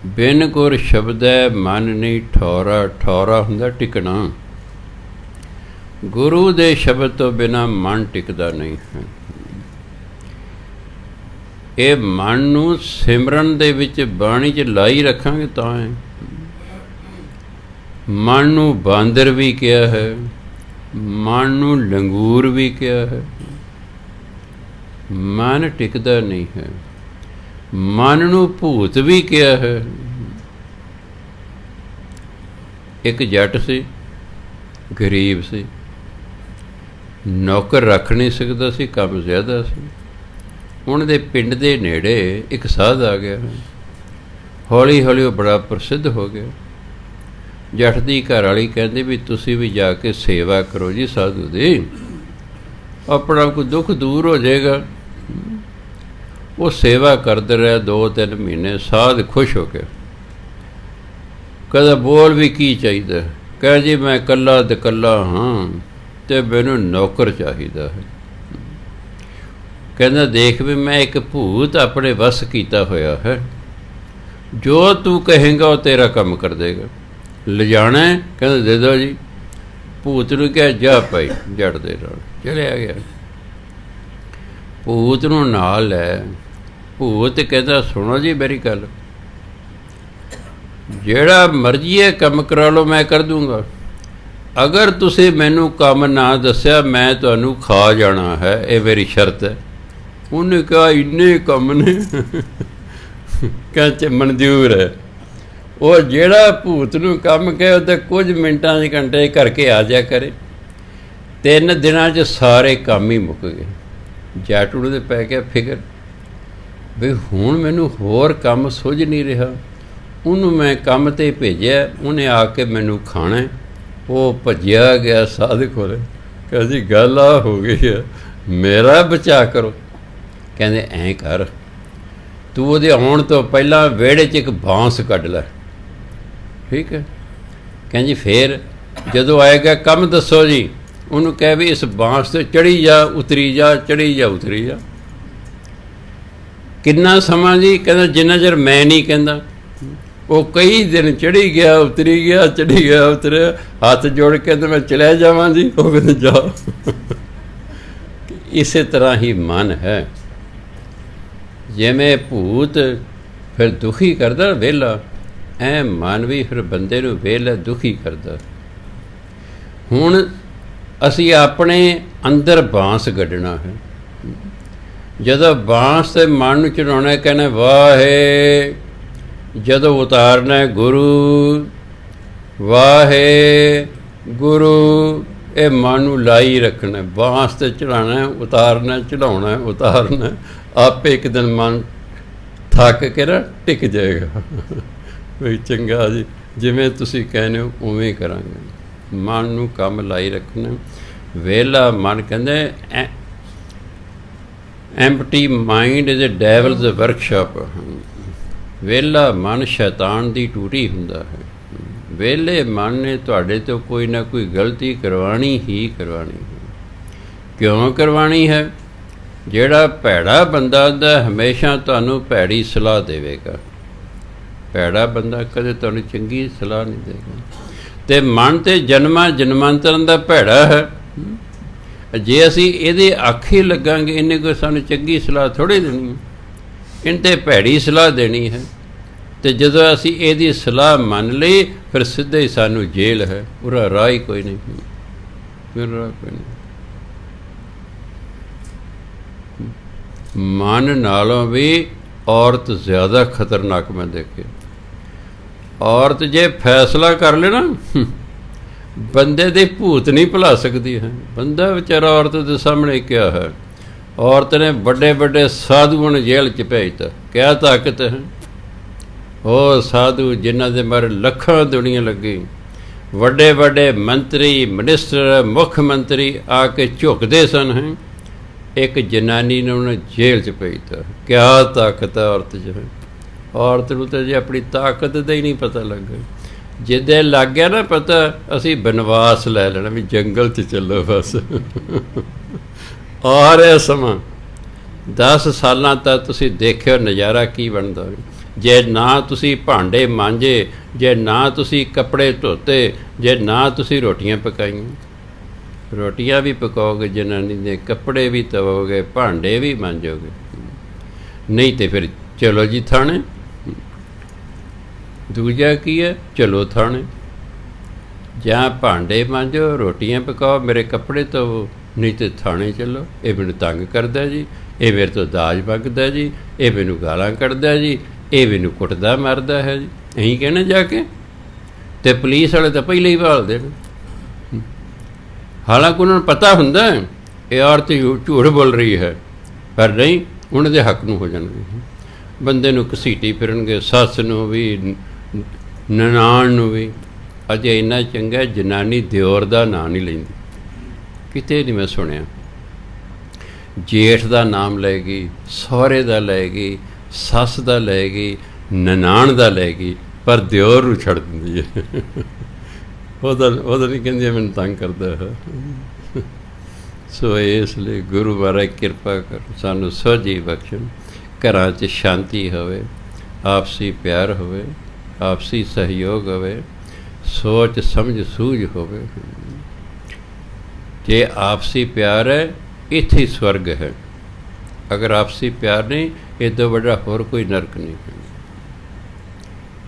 ਬਿਨ ਗੁਰ ਸ਼ਬਦੈ ਮਨ ਨਹੀਂ ਠੌਰਾ, ਠੌਰਾ ਹੁੰਦਾ ਟਿਕਣਾ। ਗੁਰੂ ਦੇ ਸ਼ਬਦ ਤੋਂ ਬਿਨਾਂ ਮਨ ਟਿਕਦਾ ਨਹੀਂ ਹੈ। ਇਹ ਮਨ ਨੂੰ ਸਿਮਰਨ ਦੇ ਵਿੱਚ ਬਾਣੀ 'ਚ ਲਾਈ ਰੱਖਾਂਗੇ ਤਾਂ ਹੈ। ਮਨ ਨੂੰ ਬਾਂਦਰ ਵੀ ਕਿਹਾ ਹੈ, ਮਨ ਨੂੰ ਲੰਗੂਰ ਵੀ ਕਿਹਾ ਹੈ। ਮਨ ਟਿਕਦਾ ਨਹੀਂ ਹੈ। ਮਨ ਨੂੰ ਭੂਤ ਵੀ ਕਿਹਾ ਹੈ। ਇੱਕ ਜੱਟ ਸੀ, ਗਰੀਬ ਸੀ, ਨੌਕਰ ਰੱਖ ਨਹੀਂ ਸਕਦਾ ਸੀ, ਕੰਮ ਜ਼ਿਆਦਾ ਸੀ। ਉਹਨਾਂ ਦੇ ਪਿੰਡ ਦੇ ਨੇੜੇ ਇੱਕ ਸਾਧ ਆ ਗਿਆ। ਹੌਲੀ ਹੌਲੀ ਉਹ ਬੜਾ ਪ੍ਰਸਿੱਧ ਹੋ ਗਿਆ। ਜੱਟ ਦੀ ਘਰ ਵਾਲੀ ਕਹਿੰਦੀ ਵੀ ਤੁਸੀਂ ਵੀ ਜਾ ਕੇ ਸੇਵਾ ਕਰੋ ਜੀ ਸਾਧੂ ਦੀ, ਆਪਣਾ ਕੋਈ ਦੁੱਖ ਦੂਰ ਹੋ ਜਾਏਗਾ। ਉਹ ਸੇਵਾ ਕਰਦੇ ਰਿਹਾ 2-3 ਮਹੀਨੇ। ਸਾਧ ਖੁਸ਼ ਹੋ ਕੇ ਕਹਿੰਦਾ ਬੋਲ ਵੀ ਕੀ ਚਾਹੀਦਾ? ਕਹਿ ਜੀ ਮੈਂ ਇਕੱਲਾ ਤੇ ਇਕੱਲਾ ਹਾਂ ਅਤੇ ਮੈਨੂੰ ਨੌਕਰ ਚਾਹੀਦਾ ਹੈ। ਕਹਿੰਦਾ ਦੇਖ ਵੀ ਮੈਂ ਇੱਕ ਭੂਤ ਆਪਣੇ ਵੱਸ ਕੀਤਾ ਹੋਇਆ ਹੈ, ਜੋ ਤੂੰ ਕਹੇਂਗਾ ਉਹ ਤੇਰਾ ਕੰਮ ਕਰ ਦੇਗਾ। ਲਿਜਾਣਾ? ਕਹਿੰਦਾ ਦੇ ਦਿਓ ਜੀ। ਭੂਤ ਨੂੰ ਕਿਹਾ ਜਾ ਭਾਈ ਜੜ ਦੇ ਨਾਲ। ਚਲਿਆ ਗਿਆ। ਭੂਤ ਨੂੰ ਨਾਲ ਲੈ। ਭੂਤ ਕਹਿੰਦਾ ਸੁਣੋ ਜੀ ਮੇਰੀ ਗੱਲ, ਜਿਹੜਾ ਮਰਜ਼ੀ ਹੈ ਕੰਮ ਕਰਾ ਲਓ, ਮੈਂ ਕਰ ਦੂੰਗਾ। ਅਗਰ ਤੁਸੀਂ ਮੈਨੂੰ ਕੰਮ ਨਾ ਦੱਸਿਆ ਮੈਂ ਤੁਹਾਨੂੰ ਖਾ ਜਾਣਾ ਹੈ, ਇਹ ਮੇਰੀ ਸ਼ਰਤ ਹੈ। ਉਹਨੇ ਕਿਹਾ ਇੰਨੇ ਕੰਮ ਨੇ? ਕਹਿੰਦੇ ਮਨਜ਼ੂਰ ਹੈ। ਉਹ ਜਿਹੜਾ ਭੂਤ ਨੂੰ ਕੰਮ ਕਹੇ ਉਹ ਤਾਂ ਕੁਝ ਮਿੰਟਾਂ ਦੇ ਘੰਟੇ ਕਰਕੇ ਆ ਜਾਇਆ ਕਰੇ। 3 ਦਿਨਾਂ 'ਚ ਸਾਰੇ ਕੰਮ ਹੀ ਮੁੱਕ ਗਏ। ਜੱਟ ਨੂੰ ਤਾਂ ਪੈ ਗਿਆ ਫਿਕਰ ਵੀ ਹੁਣ ਮੈਨੂੰ ਹੋਰ ਕੰਮ ਸੁੱਝ ਨਹੀਂ ਰਿਹਾ। ਉਹਨੂੰ ਮੈਂ ਕੰਮ 'ਤੇ ਭੇਜਿਆ, ਉਹਨੇ ਆ ਕੇ ਮੈਨੂੰ ਖਾਣਾ। ਉਹ ਭੱਜਿਆ ਗਿਆ ਸਾਧ ਕੋਲ, ਕਹਿੰਦਾ ਜੀ ਗੱਲ ਆ ਹੋ ਗਈ ਆ, ਮੇਰਾ ਬਚਾ ਕਰੋ। ਕਹਿੰਦੇ ਐਂ ਕਰ, ਤੂੰ ਉਹਦੇ ਆਉਣ ਤੋਂ ਪਹਿਲਾਂ ਵਿਹੜੇ 'ਚ ਇੱਕ ਬਾਂਸ ਕੱਢ ਲੈ। ਠੀਕ ਹੈ। ਕਹਿੰਦੀ ਫੇਰ ਜਦੋਂ ਆਏਗਾ ਕੰਮ ਦੱਸੋ ਜੀ। ਉਹਨੂੰ ਕਹਿ ਵੀ ਇਸ ਬਾਂਸ 'ਤੇ ਚੜ੍ਹੀ ਜਾ ਉਤਰੀ ਜਾ, ਚੜ੍ਹੀ ਜਾ ਉਤਰੀ ਜਾ। ਕਿੰਨਾ ਸਮਾਂ ਜੀ? ਕਹਿੰਦਾ ਜਿੰਨਾ ਚਿਰ ਮੈਂ ਨਹੀਂ ਕਹਿੰਦਾ। ਉਹ ਕਈ ਦਿਨ ਚੜ੍ਹੀ ਗਿਆ ਉਤਰੀ ਗਿਆ, ਚੜ੍ਹੀ ਗਿਆ ਉਤਰਿਆ। ਹੱਥ ਜੋੜ ਕੇ ਕਹਿੰਦਾ ਮੈਂ ਚਲਿਆ ਜਾਵਾਂ ਜੀ। ਉਹ ਕਹਿੰਦਾ ਜਾ। ਇਸੇ ਤਰ੍ਹਾਂ ਹੀ ਮਨ ਹੈ। ਜਿਵੇਂ ਭੂਤ ਫਿਰ ਦੁਖੀ ਕਰਦਾ ਵਿਹਲਾ, ਐ ਮਨ ਵੀ ਫਿਰ ਬੰਦੇ ਨੂੰ ਵਿਹਲਾ ਦੁਖੀ ਕਰਦਾ। ਹੁਣ ਅਸੀਂ ਆਪਣੇ ਅੰਦਰ ਬਾਂਸ ਗੱਡਣਾ ਹੈ। ਜਦੋਂ ਬਾਂਸ 'ਤੇ ਮਨ ਨੂੰ ਚੜਾਉਣਾ, ਕਹਿੰਦਾ ਵਾਹੇ। ਜਦੋਂ ਉਤਾਰਨਾ ਗੁਰੂ ਵਾਹੇ ਗੁਰੂ, ਇਹ ਮਨ ਨੂੰ ਲਾਈ ਰੱਖਣਾ। ਬਾਂਸ 'ਤੇ ਚੜਾਉਣਾ, ਉਤਾਰਨਾ, ਚੜਾਉਣਾ, ਉਤਾਰਨਾ। ਆਪੇ ਇੱਕ ਦਿਨ ਮਨ ਥੱਕ ਕੇ ਨਾ ਟਿਕ ਜਾਏਗਾ। ਵੀ ਚੰਗਾ ਜੀ, ਜਿਵੇਂ ਤੁਸੀਂ ਕਹਿੰਦੇ ਹੋ ਉਵੇਂ ਕਰਾਂਗੇ। ਮਨ ਨੂੰ ਕੰਮ ਲਾਈ ਰੱਖਣਾ। ਵਿਹਲਾ ਮਨ ਕਹਿੰਦੇ empty mind is a devil's workshop. ਵਿਹਲਾ ਮਨ ਸ਼ੈਤਾਨ ਦੀ ਟੂਟੀ ਹੁੰਦਾ ਹੈ। ਵਿਹਲੇ ਮਨ ਨੇ ਤੁਹਾਡੇ ਤੋਂ ਕੋਈ ਨਾ ਕੋਈ ਗਲਤੀ ਕਰਵਾਉਣੀ ਹੀ ਕਰਵਾਉਣੀ ਹੈ। ਕਿਉਂ ਕਰਵਾਉਣੀ ਹੈ? ਜਿਹੜਾ ਭੈੜਾ ਬੰਦਾ ਹੁੰਦਾ ਹਮੇਸ਼ਾ ਤੁਹਾਨੂੰ ਭੈੜੀ ਸਲਾਹ ਦੇਵੇਗਾ। ਭੈੜਾ ਬੰਦਾ ਕਦੇ ਤੁਹਾਨੂੰ ਚੰਗੀ ਸਲਾਹ ਨਹੀਂ ਦੇਵੇਗਾ। ਅਤੇ ਮਨ ਤਾਂ ਜਨਮਾਂ ਜਨਮਾਂਤਰਾਂ ਦਾ ਭੈੜਾ ਹੈ। ਜੇ ਅਸੀਂ ਇਹਦੇ ਆਖੇ ਲੱਗਾਂਗੇ, ਇਹਨੇ ਕੋਈ ਸਾਨੂੰ ਚੰਗੀ ਸਲਾਹ ਥੋੜ੍ਹੀ ਦੇਣੀ ਹੈ, ਇਹਨੇ ਤਾਂ ਭੈੜੀ ਸਲਾਹ ਦੇਣੀ ਹੈ। ਅਤੇ ਜਦੋਂ ਅਸੀਂ ਇਹਦੀ ਸਲਾਹ ਮੰਨ ਲਈ ਫਿਰ ਸਿੱਧੇ ਹੀ ਸਾਨੂੰ ਜੇਲ੍ਹ ਹੈ। ਉਹਦਾ ਰਾਹ ਹੀ ਕੋਈ ਨਹੀਂ, ਮੇਰਾ ਰਾਹ ਕੋਈ ਨਹੀਂ। ਮਨ ਨਾਲੋਂ ਵੀ ਔਰਤ ਜ਼ਿਆਦਾ ਖਤਰਨਾਕ ਮੈਂ ਦੇਖੀ। ਔਰਤ ਜੇ ਫੈਸਲਾ ਕਰ ਲੈ ਨਾ, ਬੰਦੇ ਦੇ ਭੂਤ ਨਹੀਂ ਭੁਲਾ ਸਕਦੀ ਹੈ। ਬੰਦਾ ਵਿਚਾਰਾ ਔਰਤ ਦੇ ਸਾਹਮਣੇ ਕਿਹਾ ਹੈ। ਔਰਤ ਨੇ ਵੱਡੇ ਵੱਡੇ ਸਾਧੂਆਂ ਨੂੰ ਜੇਲ੍ਹ 'ਚ ਭੇਜਤਾ। ਕਿਆ ਤਾਕਤ ਹੈ? ਉਹ ਸਾਧੂ ਜਿਨ੍ਹਾਂ ਦੇ ਮਰ ਲੱਖਾਂ ਦੁਨੀਆ ਲੱਗੀ, ਵੱਡੇ ਵੱਡੇ ਮੰਤਰੀ ਮਿਨਿਸਟਰ ਮੁੱਖ ਮੰਤਰੀ ਆ ਕੇ ਝੁਕਦੇ ਸਨ। ਹੈ ਇੱਕ ਜਨਾਨੀ ਨੇ ਉਹਨੇ ਜੇਲ੍ਹ 'ਚ ਭੇਜਤਾ। ਕਿਆ ਤਾਕਤ ਹੈ ਔਰਤ 'ਚ? ਔਰਤ ਨੂੰ ਤਾਂ ਜੇ ਆਪਣੀ ਤਾਕਤ ਦਾ ਹੀ ਨਹੀਂ ਪਤਾ ਲੱਗਾ। ਜਿੱਦੇ ਲੱਗ ਗਿਆ ਨਾ ਪਤਾ, ਅਸੀਂ ਬਨਵਾਸ ਲੈ ਲੈਣਾ ਵੀ ਜੰਗਲ 'ਚ ਚੱਲੋ ਬਸ। ਆ ਰਿਹਾ ਸਮਾਂ 10 ਸਾਲਾਂ ਤੱਕ ਤੁਸੀਂ ਦੇਖਿਓ ਨਜ਼ਾਰਾ ਕੀ ਬਣਦਾ। ਜੇ ਨਾ ਤੁਸੀਂ ਭਾਂਡੇ ਮਾਂਜੇ, ਜੇ ਨਾ ਤੁਸੀਂ ਕੱਪੜੇ ਧੋਤੇ, ਜੇ ਨਾ ਤੁਸੀਂ ਰੋਟੀਆਂ ਪਕਾਈਆਂ। ਰੋਟੀਆਂ ਵੀ ਪਕਾਓਗੇ ਜਨਾਨੀ ਦੇ, ਕੱਪੜੇ ਵੀ ਧੋਵੋਗੇ, ਭਾਂਡੇ ਵੀ ਮਾਂਜੋਗੇ। ਨਹੀਂ ਤਾਂ ਫਿਰ ਚਲੋ ਜੀ ਥਾਣੇ। ਦੂਜਾ ਕੀ ਹੈ? ਚਲੋ ਥਾਣੇ। ਜਾਂ ਭਾਂਡੇ ਮਾਂਜੋ, ਰੋਟੀਆਂ ਪਕਾਓ, ਮੇਰੇ ਕੱਪੜੇ ਧੋਵੋ, ਨਹੀਂ ਤਾਂ ਥਾਣੇ ਚੱਲੋ। ਇਹ ਮੈਨੂੰ ਤੰਗ ਕਰਦਾ ਜੀ, ਇਹ ਮੇਰੇ ਤੋਂ ਦਾਜ ਮੰਗਦਾ ਜੀ, ਇਹ ਮੈਨੂੰ ਗਾਲਾਂ ਕੱਢਦਾ ਜੀ, ਇਹ ਮੈਨੂੰ ਕੁੱਟਦਾ ਮਾਰਦਾ ਹੈ ਜੀ। ਇਹੀ ਕਹਿਣਾ ਜਾ ਕੇ। ਅਤੇ ਪੁਲਿਸ ਵਾਲੇ ਤਾਂ ਪਹਿਲਾਂ ਹੀ ਭਾਲਦੇ ਨੇ। ਹਾਲਾਂਕਿ ਉਹਨਾਂ ਨੂੰ ਪਤਾ ਹੁੰਦਾ ਇਹ ਔਰਤ ਝੂਠ ਬੋਲ ਰਹੀ ਹੈ, ਪਰ ਨਹੀਂ, ਉਹਨਾਂ ਦੇ ਹੱਕ ਨੂੰ ਹੋ ਜਾਣਗੇ। ਬੰਦੇ ਨੂੰ ਘਸੀਟੀ ਫਿਰਨਗੇ, ਸੱਸ ਨੂੰ ਵੀ, ਨਨਾਣ ਨੂੰ ਵੀ। ਅਜੇ ਇੰਨਾ ਚੰਗਾ ਜਨਾਨੀ ਦਿਓਰ ਦਾ ਨਾਂ ਨਹੀਂ ਲੈਂਦੀ, ਕਿਤੇ ਨਹੀਂ ਮੈਂ ਸੁਣਿਆ। ਜੇਠ ਦਾ ਨਾਮ ਲੈ ਗਈ, ਸਹੁਰੇ ਦਾ ਲੈ ਗਈ, ਸੱਸ ਦਾ ਲੈ ਗਈ, ਨਨਾਣ ਦਾ ਲੈ ਗਈ, ਪਰ ਦਿਓਰ ਨੂੰ ਛੱਡ ਦਿੰਦੀ ਹੈ। ਉਹਦਾ ਨਹੀਂ ਕਹਿੰਦੀ ਮੈਨੂੰ ਤੰਗ ਕਰਦਾ ਹੈ। ਸੋ ਇਸ ਲਈ ਗੁਰੂ ਮਹਾਰਾਜ ਕਿਰਪਾ ਕਰ ਸਾਨੂੰ ਸੋਝੀ ਬਖਸ਼ਣ, ਘਰਾਂ 'ਚ ਸ਼ਾਂਤੀ ਹੋਵੇ, ਆਪਸੀ ਪਿਆਰ ਹੋਵੇ, ਆਪਸੀ ਸਹਿਯੋਗ ਹੋਵੇ, ਸੋਚ ਸਮਝ ਸੂਝ ਹੋਵੇ। ਜੇ ਆਪਸੀ ਪਿਆਰ ਹੈ ਇੱਥੇ ਹੀ ਸਵਰਗ ਹੈ। ਅਗਰ ਆਪਸੀ ਪਿਆਰ ਨਹੀਂ, ਇਹ ਤੋਂ ਵੱਡਾ ਹੋਰ ਕੋਈ ਨਰਕ ਨਹੀਂ ਹੈ।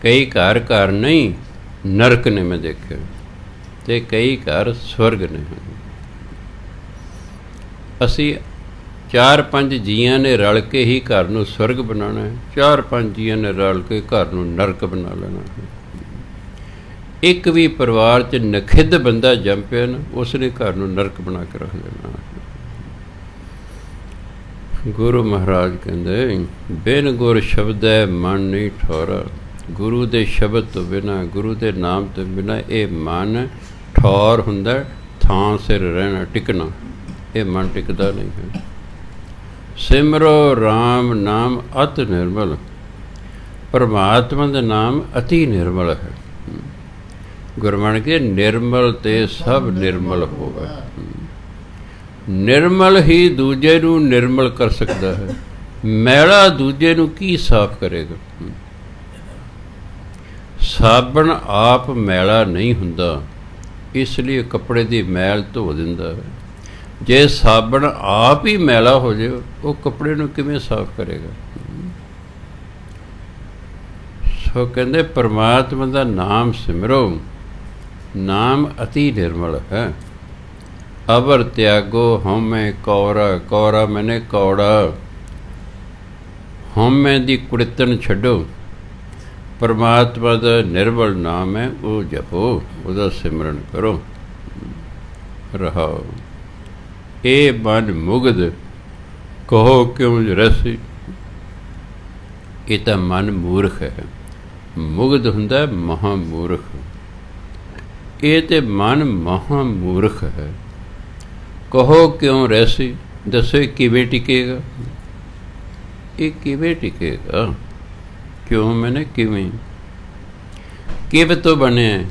ਕਈ ਘਰ ਨਹੀਂ ਨਰਕ ਨੇ ਮੈਂ ਦੇਖੇ, ਅਤੇ ਕਈ ਘਰ ਸਵਰਗ ਨੇ ਹਨ। ਅਸੀਂ 4-5 ਜੀਆਂ ਨੇ ਰਲ ਕੇ ਹੀ ਘਰ ਨੂੰ ਸਵਰਗ ਬਣਾਉਣਾ ਹੈ, 4-5 ਜੀਆਂ ਨੇ ਰਲ ਕੇ ਘਰ ਨੂੰ ਨਰਕ ਬਣਾ ਲੈਣਾ ਹੈ। ਇੱਕ ਵੀ ਪਰਿਵਾਰ 'ਚ ਨਖਿੱਧ ਬੰਦਾ ਜੰਮ ਪਿਆ ਨਾ, ਉਸ ਨੇ ਘਰ ਨੂੰ ਨਰਕ ਬਣਾ ਕੇ ਰੱਖ ਦੇਣਾ। ਗੁਰੂ ਮਹਾਰਾਜ ਕਹਿੰਦੇ ਬਿਨ ਗੁਰ ਸ਼ਬਦੈ ਮਨ ਨਹੀਂ ਠੌਰਾ। ਗੁਰੂ ਦੇ ਸ਼ਬਦ ਤੋਂ ਬਿਨਾਂ, ਗੁਰੂ ਦੇ ਨਾਮ ਤੋਂ ਬਿਨਾਂ ਇਹ ਮਨ ਠੌਰ ਹੁੰਦਾ, ਥਾਂ ਸਿਰ ਰਹਿਣਾ, ਟਿਕਣਾ। ਇਹ ਮਨ ਟਿਕਦਾ ਨਹੀਂ ਹੈ। ਸਿਮਰੋ ਰਾਮ ਨਾਮ ਅਤਿ ਨਿਰਮਲ। ਪਰਮਾਤਮਾ ਦਾ ਨਾਮ ਅਤੀ ਨਿਰਮਲ ਹੈ। ਗੁਰਬਾਣੀ ਕੇ ਨਿਰਮਲ ਤੇ ਸਭ ਨਿਰਮਲ ਹੋਵੇ। ਨਿਰਮਲ ਹੀ ਦੂਜੇ ਨੂੰ ਨਿਰਮਲ ਕਰ ਸਕਦਾ ਹੈ। ਮੈਲਾ ਦੂਜੇ ਨੂੰ ਕੀ ਸਾਫ਼ ਕਰੇਗਾ? ਸਾਬਣ ਆਪ ਮੈਲਾ ਨਹੀਂ ਹੁੰਦਾ, ਇਸ ਲਈ ਕੱਪੜੇ ਦੀ ਮੈਲ ਧੋ ਦਿੰਦਾ ਹੈ। ਜੇ ਸਾਬਣ ਆਪ ਹੀ ਮੈਲਾ ਹੋ ਜਾਏ, ਉਹ ਕੱਪੜੇ ਨੂੰ ਕਿਵੇਂ ਸਾਫ਼ ਕਰੇਗਾ? ਸੋ ਕਹਿੰਦੇ ਪਰਮਾਤਮਾ ਦਾ ਨਾਮ ਸਿਮਰੋ, ਨਾਮ ਅਤੀ ਨਿਰਮਲ ਹੈ। ਅਵਰ ਤਿਆਗੋ ਹਉਮੈ ਕੌਰਾ। ਕੌਰਾ ਮੈਨੇ ਕੌੜਾ। ਹਉਮੈ ਦੀ ਕੁੜਿੱਤਣ ਛੱਡੋ। ਪਰਮਾਤਮਾ ਦਾ ਨਿਰਮਲ ਨਾਮ ਹੈ, ਉਹ ਜਪੋ, ਉਹਦਾ ਸਿਮਰਨ ਕਰੋ। ਰਹਾਓ ਇਹ ਮਨ ਮੁਗਧ ਕਹੋ ਕਿਉਂ ਰਸੀ। ਇਹ ਤਾਂ ਮਨ ਮੂਰਖ ਹੈ। ਮੁਗਧ ਹੁੰਦਾ ਮਹਾਮੂਰਖ। ਇਹ ਤੇ ਮਨ ਮਹਾਮੂਰਖ ਹੈ। ਕਹੋ ਕਿਉਂ ਰਹਿਸੀ। ਦੱਸੋ ਇਹ ਕਿਵੇਂ ਟਿਕੇਗਾ? ਇਹ ਕਿਵੇਂ ਟਿਕੇਗਾ? ਕਿਉਂ ਮੈਨੇ ਕਿਵੇਂ? ਕਿਵ ਤੋਂ ਬਣਿਆ,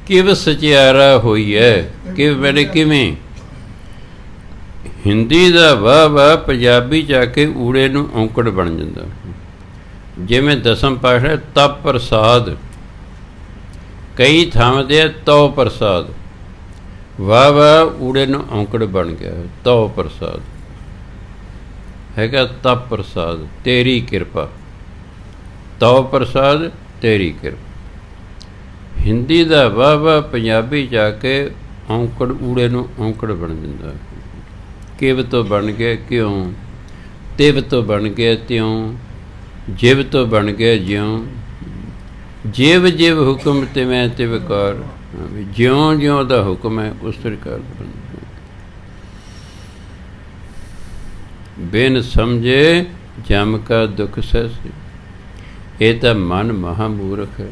ਕਿਵ ਸਚਿਆਰਾ ਹੋਈ ਹੈ। ਕਿਵ ਮੈਨੇ ਕਿਵੇਂ? ਹਿੰਦੀ ਦਾ ਵਾਹ ਵਾਹ ਪੰਜਾਬੀ 'ਚ ਆ ਕੇ ਊੜੇ ਨੂੰ ਔਂਕੜ ਬਣ ਜਾਂਦਾ। ਜਿਵੇਂ ਦਸਮ ਪਾਤਸ਼ਾਹ ਤਪ ਪ੍ਰਸਾਦ, ਕਈ ਥਾਵਾਂ 'ਤੇ ਤਉ ਪ੍ਰਸਾਦ। ਵਾਹ ਵਾਹ ਊੜੇ ਨੂੰ ਔਂਕੜ ਬਣ ਗਿਆ। ਤਉ ਪ੍ਰਸਾਦ ਹੈਗਾ ਤਪ ਪ੍ਰਸਾਦ, ਤੇਰੀ ਕਿਰਪਾ। ਤਉ ਪ੍ਰਸਾਦ ਤੇਰੀ ਕਿਰਪਾ। ਹਿੰਦੀ ਦਾ ਵਾਹ ਵਾਹ ਪੰਜਾਬੀ 'ਚ ਆ ਕੇ ਔਂਕੜ ਊੜੇ ਨੂੰ ਔਂਕੜ ਬਣ ਜਾਂਦਾ। ਕਿਵ ਤੋਂ ਬਣ ਗਏ ਕਿਉਂ, ਤਿਵ ਤੋਂ ਬਣ ਗਏ ਤਿਉਂ, ਜਿਵ ਤੋਂ ਬਣ ਗਏ ਜਿਉਂ। ਜਿਵ ਜਿਵ ਹੁਕਮ ਤਿਵੇਂ ਤਿਵ ਕਾਰ। ਜਿਉਂ ਜਿਉਂ ਦਾ ਹੁਕਮ ਹੈ ਉਸ ਪ੍ਰਕਾਰ ਬਣਦਾ। ਬਿਨ ਸਮਝੇ ਜਮ ਕਾ ਦੁੱਖ ਸਹਿ। ਇਹ ਤਾਂ ਮਨ ਮਹਾਮੂਰਖ ਹੈ।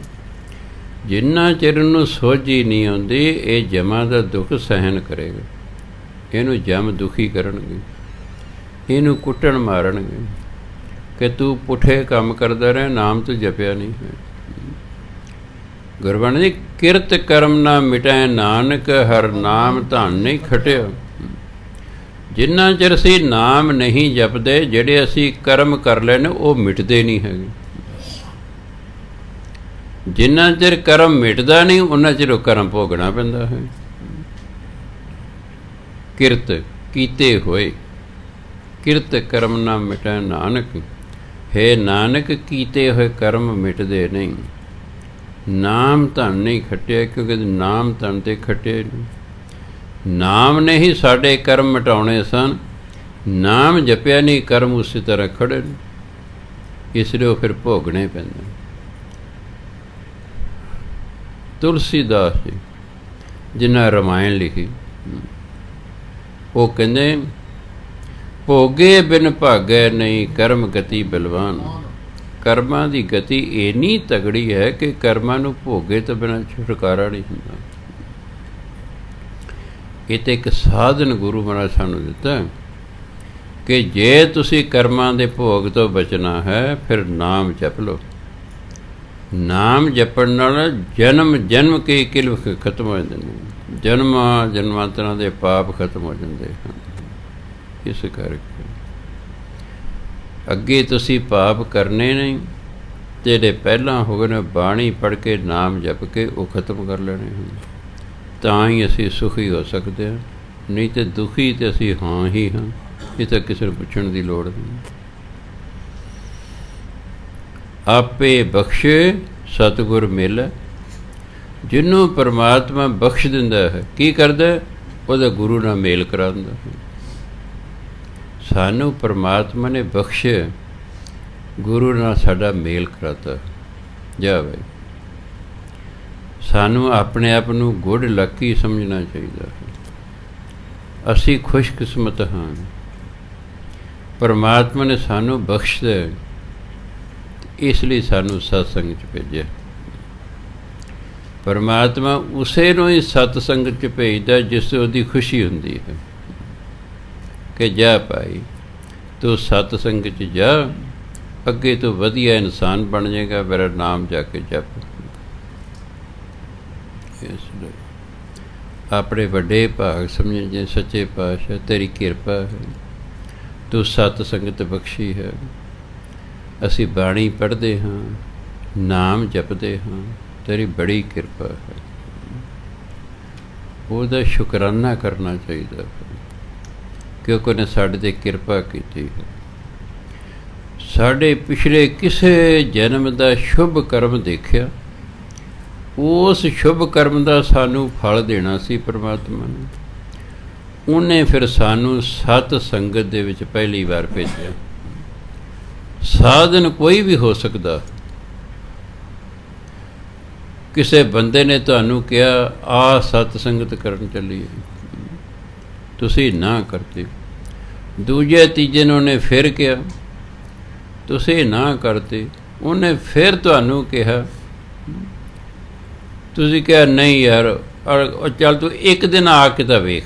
ਜਿੰਨਾ ਚਿਰ ਨੂੰ ਸੋਝੀ ਨਹੀਂ ਆਉਂਦੀ, ਇਹ ਜਮਾਂ ਦਾ ਦੁੱਖ ਸਹਿਣ ਕਰੇਗਾ। ਇਹਨੂੰ ਜਮ ਦੁਖੀ ਕਰਨਗੇ, ਇਹਨੂੰ ਕੁੱਟਣ ਮਾਰਨਗੇ ਕਿ ਤੂੰ ਪੁੱਠੇ ਕੰਮ ਕਰਦਾ ਰਹਿ, ਨਾਮ ਤੋਂ ਜਪਿਆ ਨਹੀਂ ਹੈ। ਗੁਰਬਾਣੀ ਦੀ ਕਿਰਤ ਕਰਮ ਨਾ ਮਿਟਾਏ ਨਾਨਕ, ਹਰ ਨਾਮ ਧਨ ਨਹੀਂ ਖਟਿਆ। ਜਿੰਨਾ ਚਿਰ ਅਸੀਂ ਨਾਮ ਨਹੀਂ ਜਪਦੇ, ਜਿਹੜੇ ਅਸੀਂ ਕਰਮ ਕਰ ਲੈਣੇ ਉਹ ਮਿਟਦੇ ਨਹੀਂ ਹੈਗੇ। ਜਿੰਨਾ ਚਿਰ ਕਰਮ ਮਿਟਦਾ ਨਹੀਂ, ਉਹਨਾਂ ਚਿਰ ਉਹ ਕਰਮ ਭੋਗਣਾ ਪੈਂਦਾ ਹੈ। ਕਿਰਤ ਕੀਤੇ ਹੋਏ, ਕਿਰਤ ਕਰਮ ਨਾ ਮਿਟਾਏ ਨਾਨਕ। ਹੈ ਨਾਨਕ ਕੀਤੇ ਹੋਏ ਕਰਮ ਮਿਟਦੇ ਨਹੀਂ। ਨਾਮ ਧਨ ਨਹੀਂ ਖੱਟਿਆ, ਕਿਉਂਕਿ ਨਾਮ ਧਨ ਤੇ ਖੱਟੇ ਨਹੀਂ। ਨਾਮ ਨੇ ਹੀ ਸਾਡੇ ਕਰਮ ਮਿਟਾਉਣੇ ਸਨ। ਨਾਮ ਜਪਿਆ ਨਹੀਂ, ਕਰਮ ਉਸੇ ਤਰ੍ਹਾਂ ਖੜੇ ਨੇ, ਇਸ ਲਈ ਉਹ ਫਿਰ ਭੋਗਣੇ ਪੈਂਦੇ। ਤੁਲਸੀਦਾਸ ਜੀ ਜਿਨ੍ਹਾਂ ਰਮਾਇਣ ਲਿਖੀ, ਉਹ ਕਹਿੰਦੇ ਭੋਗੇ ਬਿਨ ਭਾਗੈ ਨਹੀਂ, ਕਰਮ ਗਤੀ ਬਲਵਾਨ। ਕਰਮਾਂ ਦੀ ਗਤੀ ਇੰਨੀ ਤਗੜੀ ਹੈ ਕਿ ਕਰਮਾਂ ਨੂੰ ਭੋਗੇ ਤੋਂ ਬਿਨਾਂ ਛੁਟਕਾਰਾ ਨਹੀਂ ਹੁੰਦਾ। ਇਹ ਤਾਂ ਇੱਕ ਸਾਧਨ ਗੁਰੂ ਮਹਾਰਾਜ ਸਾਨੂੰ ਦਿੱਤਾ ਕਿ ਜੇ ਤੁਸੀਂ ਕਰਮਾਂ ਦੇ ਭੋਗ ਤੋਂ ਬਚਣਾ ਹੈ ਫਿਰ ਨਾਮ ਜਪ ਲਓ। ਨਾਮ ਜਪਣ ਨਾਲ ਜਨਮ ਜਨਮ ਕੇ ਕਿਲਵ ਖਤਮ ਹੋ ਜਾਂਦੇ ਨੇ, ਜਨਮਾਂ ਜਨਮਾਂਤਰਾਂ ਦੇ ਪਾਪ ਖਤਮ ਹੋ ਜਾਂਦੇ ਹਨ। ਇਸ ਕਰਕੇ ਅੱਗੇ ਤੁਸੀਂ ਪਾਪ ਕਰਨੇ ਨਹੀਂ, ਜਿਹੜੇ ਪਹਿਲਾਂ ਹੋ ਗਏ ਨੇ ਬਾਣੀ ਪੜ੍ਹ ਕੇ ਨਾਮ ਜਪ ਕੇ ਉਹ ਖਤਮ ਕਰ ਲੈਣੇ ਹਨ, ਤਾਂ ਹੀ ਅਸੀਂ ਸੁਖੀ ਹੋ ਸਕਦੇ ਹਾਂ। ਨਹੀਂ ਤੇ ਦੁਖੀ ਤੇ ਅਸੀਂ ਹਾਂ ਹੀ ਹਾਂ, ਇਹ ਤਾਂ ਕਿਸੇ ਨੂੰ ਪੁੱਛਣ ਦੀ ਲੋੜ ਨਹੀਂ। ਆਪੇ ਬਖਸ਼ੇ ਸਤਿਗੁਰ ਮਿਲੈ, ਜਿਹਨੂੰ ਪਰਮਾਤਮਾ ਬਖਸ਼ ਦਿੰਦਾ ਹੈ ਕੀ ਕਰਦਾ, ਉਹਦਾ ਗੁਰੂ ਨਾਲ ਮੇਲ ਕਰਾਉਂਦਾ ਹੈ। ਸਾਨੂੰ ਪਰਮਾਤਮਾ ਨੇ ਬਖਸ਼ਿਆ, ਗੁਰੂ ਨਾਲ ਸਾਡਾ ਮੇਲ ਕਰਾਤਾ। ਜਾ ਭਾਈ, ਸਾਨੂੰ ਆਪਣੇ ਆਪ ਨੂੰ ਗੁੱਡ ਲੱਕੀ ਸਮਝਣਾ ਚਾਹੀਦਾ ਹੈ। ਅਸੀਂ ਖੁਸ਼ਕਿਸਮਤ ਹਾਂ, ਪਰਮਾਤਮਾ ਨੇ ਸਾਨੂੰ ਬਖਸ਼ਿਆ, ਇਸ ਲਈ ਸਾਨੂੰ ਸਤਸੰਗ 'ਚ ਭੇਜਿਆ। ਪਰਮਾਤਮਾ ਉਸੇ ਨੂੰ ਹੀ ਸਤਸੰਗ 'ਚ ਭੇਜਦਾ ਜਿਸ ਉਹਦੀ ਖੁਸ਼ੀ ਹੁੰਦੀ ਹੈ ਕਿ ਜਾ ਭਾਈ ਤੂੰ ਸਤਸੰਗ 'ਚ ਜਾ, ਅੱਗੇ ਤੋਂ ਵਧੀਆ ਇਨਸਾਨ ਬਣ ਜਾਏਗਾ, ਮੇਰਾ ਨਾਮ ਜਾ ਕੇ ਜਪ। ਇਸ ਲਈ ਆਪਣੇ ਵੱਡੇ ਭਾਗ ਸਮਝ ਜੇ ਸੱਚੇ ਪਾਤਸ਼ਾਹ ਤੇਰੀ ਕਿਰਪਾ ਹੈ, ਤੂੰ ਸਤ ਸੰਗਤ ਬਖਸ਼ੀ ਹੈ, ਅਸੀਂ ਬਾਣੀ ਪੜ੍ਹਦੇ ਹਾਂ, ਨਾਮ ਜਪਦੇ ਹਾਂ, ਤੇਰੀ ਬੜੀ ਕਿਰਪਾ ਹੈ। ਉਹਦਾ ਸ਼ੁਕਰਾਨਾ ਕਰਨਾ ਚਾਹੀਦਾ ਕਿਉਂਕਿ ਉਹਨੇ ਸਾਡੇ 'ਤੇ ਕਿਰਪਾ ਕੀਤੀ ਹੈ। ਸਾਡੇ ਪਿਛਲੇ ਕਿਸੇ ਜਨਮ ਦਾ ਸ਼ੁਭ ਕਰਮ ਦੇਖਿਆ, ਉਸ ਸ਼ੁਭ ਕਰਮ ਦਾ ਸਾਨੂੰ ਫਲ ਦੇਣਾ ਸੀ ਪਰਮਾਤਮਾ ਨੇ, ਉਹਨੇ ਫਿਰ ਸਾਨੂੰ ਸਤ ਸੰਗਤ ਦੇ ਵਿੱਚ ਪਹਿਲੀ ਵਾਰ ਭੇਜਿਆ। ਸਾਧਨ ਕੋਈ ਵੀ ਹੋ ਸਕਦਾ। ਕਿਸੇ ਬੰਦੇ ਨੇ ਤੁਹਾਨੂੰ ਕਿਹਾ ਆ ਸਤ ਸੰਗਤ ਕਰਨ ਚੱਲੀਏ, ਤੁਸੀਂ ਨਾ ਕਰਤੇ। ਦੂਜੇ ਤੀਜੇ ਨੂੰ ਉਹਨੇ ਫਿਰ ਕਿਹਾ, ਤੁਸੀਂ ਨਾ ਕਰਤੇ। ਉਹਨੇ ਫਿਰ ਤੁਹਾਨੂੰ ਕਿਹਾ, ਤੁਸੀਂ ਕਿਹਾ ਨਹੀਂ ਯਾਰ ਚੱਲ ਤੂੰ ਇੱਕ ਦਿਨ ਆ ਕੇ ਤਾਂ ਵੇਖ,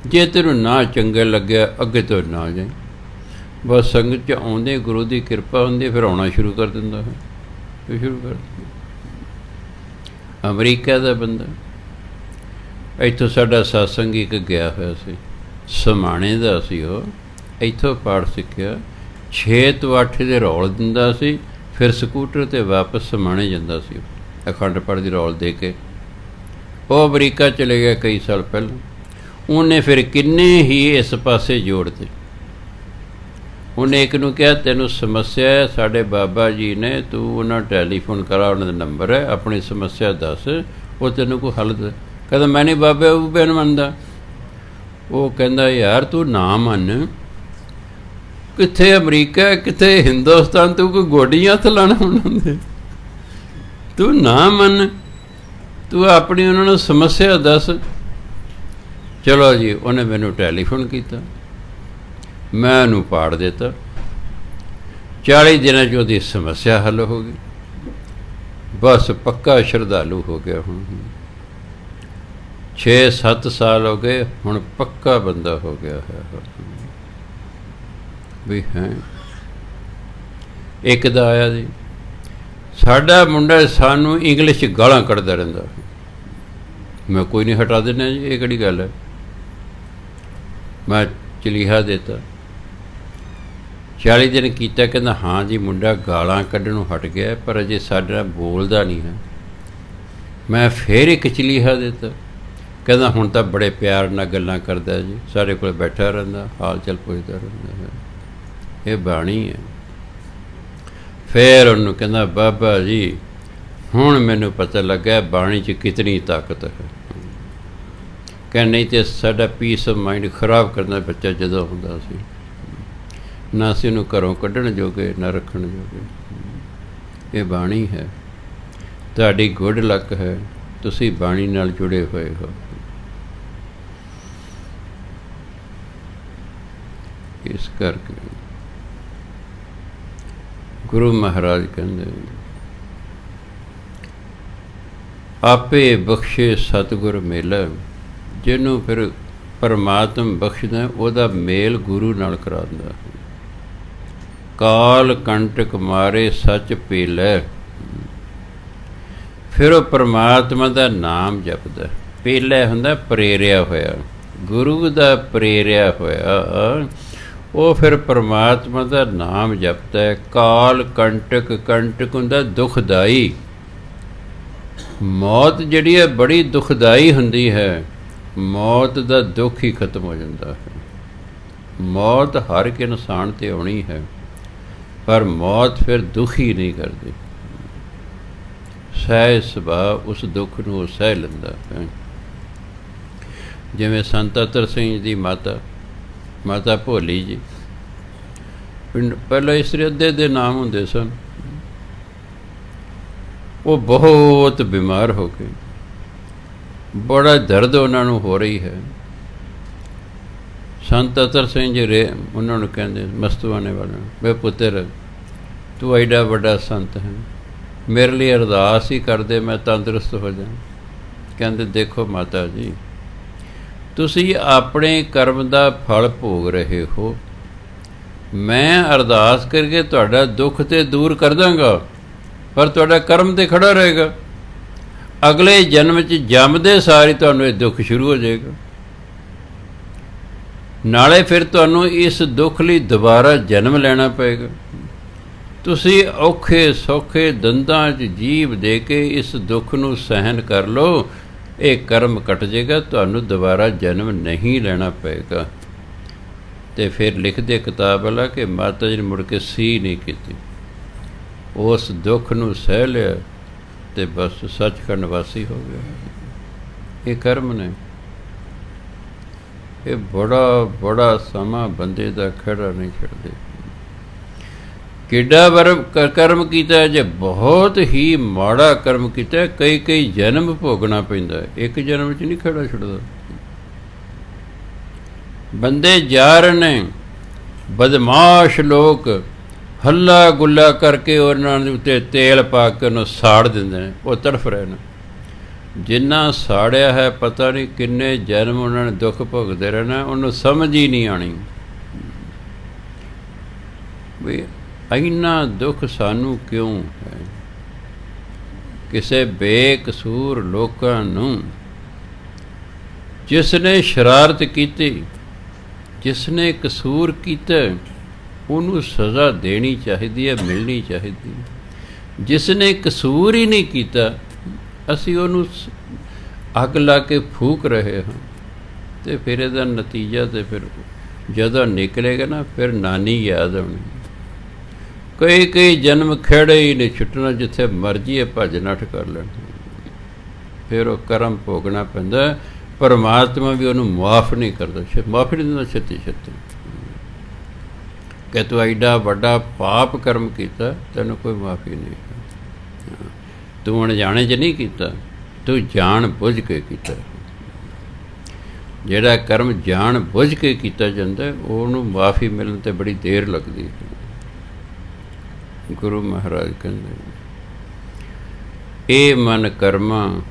ਜੇ ਤੈਨੂੰ ਨਾ ਚੰਗਾ ਲੱਗਿਆ ਅੱਗੇ ਤੋਂ ਨਾ ਜਾਏ। ਬਸ ਸੰਗਤ 'ਚ ਆਉਂਦੇ ਗੁਰੂ ਦੀ ਕਿਰਪਾ ਹੁੰਦੀ, ਫਿਰ ਆਉਣਾ ਸ਼ੁਰੂ ਕਰ ਦਿੰਦਾ ਹੈ, ਫਿਰ ਸ਼ੁਰੂ ਕਰ ਦਿੰਦਾ। ਅਮਰੀਕਾ ਦਾ ਬੰਦਾ, ਇੱਥੋਂ ਸਾਡਾ ਸਤਸੰਗ ਇੱਕ ਗਿਆ ਹੋਇਆ ਸੀ, ਸਮਾਣੇ ਦਾ ਸੀ ਉਹ, ਇੱਥੋਂ ਪਾਠ ਸਿੱਖਿਆ, 6 ਤੋਂ 8 ਦੇ ਰੌਲ ਦਿੰਦਾ ਸੀ, ਫਿਰ ਸਕੂਟਰ 'ਤੇ ਵਾਪਸ ਸਮਾਣੇ ਜਾਂਦਾ ਸੀ ਅਖੰਡ ਪਾਠ ਦੀ ਰੌਲ ਦੇ ਕੇ। ਉਹ ਅਮਰੀਕਾ ਚਲੇ ਗਿਆ ਕਈ ਸਾਲ ਪਹਿਲਾਂ। ਉਹਨੇ ਫਿਰ ਕਿੰਨੇ ਹੀ ਇਸ ਪਾਸੇ ਜੋੜਤੇ। ਉਹਨੇ ਇੱਕ ਨੂੰ ਕਿਹਾ ਤੈਨੂੰ ਸਮੱਸਿਆ ਹੈ, ਸਾਡੇ ਬਾਬਾ ਜੀ ਨੇ, ਤੂੰ ਉਹਨਾਂ ਟੈਲੀਫੋਨ ਕਰਾ, ਉਹਨਾਂ ਦਾ ਨੰਬਰ ਹੈ, ਆਪਣੀ ਸਮੱਸਿਆ ਦੱਸ, ਉਹ ਤੈਨੂੰ ਕੋਈ ਹੱਲ ਦੇ। ਕਹਿੰਦਾ ਮੈਂ ਨਹੀਂ ਬਾਬੇ ਉਹ ਬੇਨ ਮੰਨਦਾ। ਉਹ ਕਹਿੰਦਾ ਯਾਰ ਤੂੰ ਨਾ ਮੰਨ, ਕਿੱਥੇ ਅਮਰੀਕਾ ਕਿੱਥੇ ਹਿੰਦੁਸਤਾਨ, ਤੂੰ ਕੋਈ ਗੋਡੀਆਂ ਹੱਥ ਲਾਣਾ ਉਹਨਾਂ ਦੇ, ਤੂੰ ਨਾ ਮੰਨ, ਤੂੰ ਆਪਣੀ ਉਹਨਾਂ ਨੂੰ ਸਮੱਸਿਆ ਦੱਸ। ਚਲੋ ਜੀ, ਉਹਨੇ ਮੈਨੂੰ ਟੈਲੀਫੋਨ ਕੀਤਾ, ਮੈਂ ਉਹਨੂੰ ਪਾੜ ਦਿੱਤਾ। 40 ਦਿਨਾਂ 'ਚ ਉਹਦੀ ਸਮੱਸਿਆ ਹੱਲ ਹੋ ਗਈ। ਬਸ ਪੱਕਾ ਸ਼ਰਧਾਲੂ ਹੋ ਗਿਆ। ਹੁਣ 6-7 ਸਾਲ ਹੋ ਗਏ, ਹੁਣ ਪੱਕਾ ਬੰਦਾ ਹੋ ਗਿਆ ਹੈ ਵੀ ਹੈ। ਇੱਕ ਦਾ ਆਇਆ ਜੀ, ਸਾਡਾ ਮੁੰਡਾ ਸਾਨੂੰ ਇੰਗਲਿਸ਼ 'ਚ ਗਾਲਾਂ ਕੱਢਦਾ ਰਹਿੰਦਾ। ਮੈਂ ਕੋਈ ਨਹੀਂ, ਹਟਾ ਦਿੰਦਾ ਜੀ, ਇਹ ਕਿਹੜੀ ਗੱਲ ਹੈ। ਮੈਂ ਚਲੀਹਾ ਦਿੱਤਾ, 40 ਦਿਨ ਕੀਤਾ। ਕਹਿੰਦਾ ਹਾਂ ਜੀ ਮੁੰਡਾ ਗਾਲਾਂ ਕੱਢਣੋਂ ਹਟ ਗਿਆ, ਪਰ ਅਜੇ ਸਾਡੇ ਨਾਲ ਬੋਲਦਾ ਨਹੀਂ ਹੈ। ਮੈਂ ਫਿਰ ਇੱਕ ਚਲੀਹਾ ਦਿੱਤਾ। ਕਹਿੰਦਾ ਹੁਣ ਤਾਂ ਬੜੇ ਪਿਆਰ ਨਾਲ ਗੱਲਾਂ ਕਰਦਾ ਜੀ, ਸਾਡੇ ਕੋਲ ਬੈਠਾ ਰਹਿੰਦਾ, ਹਾਲ ਚਾਲ ਪੁੱਛਦਾ ਰਹਿੰਦਾ ਹੈ। ਇਹ ਬਾਣੀ ਹੈ। ਫਿਰ ਉਹਨੂੰ ਕਹਿੰਦਾ ਬਾਬਾ ਜੀ ਹੁਣ ਮੈਨੂੰ ਪਤਾ ਲੱਗਾ ਬਾਣੀ 'ਚ ਕਿਤਨੀ ਤਾਕਤ ਹੈ। ਕਹਿੰਦਾ ਨਹੀਂ ਤਾਂ ਸਾਡਾ ਪੀਸ ਆਫ ਮਾਈਂਡ ਖਰਾਬ ਕਰਨਾ ਬੱਚਾ ਜਦੋਂ ਹੁੰਦਾ ਸੀ, ਨਾ ਅਸੀਂ ਉਹਨੂੰ ਘਰੋਂ ਕੱਢਣ ਜੋਗੇ ਨਾ ਰੱਖਣ ਜੋਗੇ। ਇਹ ਬਾਣੀ ਹੈ, ਤੁਹਾਡੀ ਗੁੱਡ ਲੱਕ ਹੈ, ਤੁਸੀਂ ਬਾਣੀ ਨਾਲ ਜੁੜੇ ਹੋਏ ਹੋ। ਇਸ ਕਰਕੇ ਗੁਰੂ ਮਹਾਰਾਜ ਕਹਿੰਦੇ ਆਪੇ ਬਖਸ਼ੇ ਸਤਿਗੁਰ ਮਿਲੈ, ਜਿਹਨੂੰ ਫਿਰ ਪਰਮਾਤਮ ਬਖਸ਼ਦਾ, ਉਹਦਾ ਮੇਲ ਗੁਰੂ ਨਾਲ ਕਰਾਉਂਦਾ। ਕਾਲ ਕੰਟਕ ਮਾਰੇ ਸੱਚ ਪੇਲੈ, ਫਿਰ ਉਹ ਪਰਮਾਤਮਾ ਦਾ ਨਾਮ ਜਪਦਾ। ਪੇਲੈ ਹੁੰਦਾ ਪ੍ਰੇਰਿਆ ਹੋਇਆ, ਗੁਰੂ ਦਾ ਪ੍ਰੇਰਿਆ ਹੋਇਆ, ਉਹ ਫਿਰ ਪਰਮਾਤਮਾ ਦਾ ਨਾਮ ਜਪਦਾ ਹੈ। ਕਾਲ ਕੰਟਕ, ਕੰਟਕ ਹੁੰਦਾ ਦੁਖਦਾਈ। ਮੌਤ ਜਿਹੜੀ ਹੈ ਬੜੀ ਦੁਖਦਾਈ ਹੁੰਦੀ ਹੈ, ਮੌਤ ਦਾ ਦੁੱਖ ਹੀ ਖਤਮ ਹੋ ਜਾਂਦਾ ਹੈ। ਮੌਤ ਹਰ ਇੱਕ ਇਨਸਾਨ 'ਤੇ ਆਉਣੀ ਹੈ, ਪਰ ਮੌਤ ਫਿਰ ਦੁਖੀ ਨਹੀਂ ਕਰਦੀ। ਸਹਿ ਸੁਭਾਅ ਉਸ ਦੁੱਖ ਨੂੰ ਉਹ ਸਹਿ ਲੈਂਦਾ ਹੈ। ਜਿਵੇਂ ਸੰਤ ਅਤਰ ਸਿੰਘ ਦੀ ਮਾਤਾ ਭੋਲੀ ਜੀ, ਪਿੰਡ ਪਹਿਲਾਂ ਇਸਤਰੀ ਅੱਧੇ ਦੇ ਨਾਮ ਹੁੰਦੇ ਸਨ। ਉਹ ਬਹੁਤ ਬਿਮਾਰ ਹੋ ਗਏ, ਬੜਾ ਦਰਦ ਉਹਨਾਂ ਨੂੰ ਹੋ ਰਹੀ ਹੈ। ਸੰਤ ਅਤਰ ਸਿੰਘ ਜੀ ਉਹਨਾਂ ਨੂੰ ਕਹਿੰਦੇ, ਮਸਤੂਆਣੇ ਵਾਲੇ, ਵੇ ਪੁੱਤਰ ਤੂੰ ਐਡਾ ਵੱਡਾ ਸੰਤ ਹੈ, ਮੇਰੇ ਲਈ ਅਰਦਾਸ ਹੀ ਕਰਦੇ ਮੈਂ ਤੰਦਰੁਸਤ ਹੋ ਜਾ। ਕਹਿੰਦੇ ਦੇਖੋ ਮਾਤਾ ਜੀ, ਤੁਸੀਂ ਆਪਣੇ ਕਰਮ ਦਾ ਫਲ ਭੋਗ ਰਹੇ ਹੋ, ਮੈਂ ਅਰਦਾਸ ਕਰਕੇ ਤੁਹਾਡਾ ਦੁੱਖ ਤੇ ਦੂਰ ਕਰ ਦਾਂਗਾ, ਪਰ ਤੁਹਾਡਾ ਕਰਮ ਤੇ ਖੜਾ ਰਹੇਗਾ। ਅਗਲੇ ਜਨਮ 'ਚ ਜੰਮਦੇ ਸਾਰ ਹੀ ਤੁਹਾਨੂੰ ਇਹ ਦੁੱਖ ਸ਼ੁਰੂ ਹੋ ਜਾਏਗਾ, ਨਾਲੇ ਫਿਰ ਤੁਹਾਨੂੰ ਇਸ ਦੁੱਖ ਲਈ ਦੁਬਾਰਾ ਜਨਮ ਲੈਣਾ ਪਏਗਾ। ਤੁਸੀਂ ਔਖੇ ਸੌਖੇ ਦੰਦਾਂ 'ਚ ਜੀਭ ਦੇ ਕੇ ਇਸ ਦੁੱਖ ਨੂੰ ਸਹਿਨ ਕਰ ਲਓ, ਇਹ ਕਰਮ ਕੱਟ ਜਾਏਗਾ, ਤੁਹਾਨੂੰ ਦੁਬਾਰਾ ਜਨਮ ਨਹੀਂ ਲੈਣਾ ਪਏਗਾ। ਅਤੇ ਫਿਰ ਲਿਖਦੇ ਕਿਤਾਬ ਵਾਲਾ ਕਿ ਮਾਤਾ ਜੀ ਨੇ ਮੁੜ ਕੇ ਸੀ ਨਹੀਂ ਕੀਤੀ, ਉਸ ਦੁੱਖ ਨੂੰ ਸਹਿ ਲਿਆ ਅਤੇ ਬਸ ਸੱਚਖੰਡ ਵਾਸੀ ਹੋ ਗਿਆ। ਇਹ ਕਰਮ ਨੇ, ਇਹ ਬੜਾ ਸਮਾਂ ਬੰਦੇ ਦਾ ਖੜਾ ਨਹੀਂ ਛੱਡਦੇ। ਕਿੱਡਾ ਕਰਮ ਕੀਤਾ, ਜੇ ਬਹੁਤ ਹੀ ਮਾੜਾ ਕਰਮ ਕੀਤਾ, ਕਈ ਜਨਮ ਭੋਗਣਾ ਪੈਂਦਾ, ਇੱਕ ਜਨਮ 'ਚ ਨਹੀਂ ਖੜਾ ਛੱਡਦਾ। ਬੰਦੇ ਜਾ ਰਹੇ ਨੇ, ਬਦਮਾਸ਼ ਲੋਕ ਹੱਲਾ ਗੁੱਲਾ ਕਰਕੇ ਉਹਨਾਂ ਦੇ ਉੱਤੇ ਤੇਲ ਪਾ ਕੇ ਉਹਨੂੰ ਸਾੜ ਦਿੰਦੇ ਨੇ, ਉਹ ਤੜਫ ਰਹੇ ਨੇ। ਜਿੰਨਾ ਸਾੜਿਆ ਹੈ ਪਤਾ ਨਹੀਂ ਕਿੰਨੇ ਜਨਮ ਉਹਨਾਂ ਨੇ ਦੁੱਖ ਭੋਗਦੇ ਰਹਿਣਾ, ਉਹਨੂੰ ਸਮਝ ਹੀ ਨਹੀਂ ਆਉਣੀ ਵੀ ਇੰਨਾ ਦੁੱਖ ਸਾਨੂੰ ਕਿਉਂ ਹੈ। ਕਿਸੇ ਬੇਕਸੂਰ ਲੋਕਾਂ ਨੂੰ, ਜਿਸ ਨੇ ਸ਼ਰਾਰਤ ਕੀਤੀ, ਜਿਸ ਨੇ ਕਸੂਰ ਕੀਤਾ, ਉਹਨੂੰ ਸਜ਼ਾ ਦੇਣੀ ਚਾਹੀਦੀ ਹੈ, ਮਿਲਣੀ ਚਾਹੀਦੀ ਹੈ। ਜਿਸ ਨੇ ਕਸੂਰ ਹੀ ਨਹੀਂ ਕੀਤਾ, ਅਸੀਂ ਉਹਨੂੰ ਅੱਗ ਲਾ ਕੇ ਫੂਕ ਰਹੇ ਹਾਂ, ਅਤੇ ਫਿਰ ਇਹਦਾ ਨਤੀਜਾ ਤਾਂ ਫਿਰ ਜਦੋਂ ਨਿਕਲੇਗਾ ਨਾ, ਫਿਰ ਨਾਨੀ ਯਾਦ ਆਉਣੀ। ਕਈ ਜਨਮ ਖੇੜੇ ਹੀ ਨਹੀਂ ਛੁੱਟਣਾ, ਜਿੱਥੇ ਮਰਜ਼ੀ ਹੈ ਭੱਜ ਨੱਠ ਕਰ ਲੈਣ, ਫਿਰ ਉਹ ਕਰਮ ਭੋਗਣਾ ਪੈਂਦਾ। ਪਰਮਾਤਮਾ ਵੀ ਉਹਨੂੰ ਮੁਆਫ ਨਹੀਂ ਕਰਦਾ, ਮੁਆਫ ਨਹੀਂ ਦਿੰਦਾ ਛੇਤੀ ਕਿ ਤੂੰ ਐਡਾ ਵੱਡਾ ਪਾਪ ਕਰਮ ਕੀਤਾ, ਤੈਨੂੰ ਕੋਈ ਮਾਫੀ ਨਹੀਂ। ਤੂੰ ਅਣਜਾਣੇ 'ਚ ਨਹੀਂ ਕੀਤਾ, ਤੂੰ ਜਾਣ ਬੁੱਝ ਕੇ ਕੀਤਾ। ਜਿਹੜਾ ਕਰਮ ਜਾਣ ਬੁੱਝ ਕੇ ਕੀਤਾ ਜਾਂਦਾ, ਉਹਨੂੰ ਮਾਫੀ ਮਿਲਣ 'ਤੇ ਬੜੀ ਦੇਰ ਲੱਗਦੀ ਹੈ। ਗੁਰੂ ਮਹਾਰਾਜ ਕਹਿੰਦੇ, ਇਹ ਮਨ ਕਰਮਾ,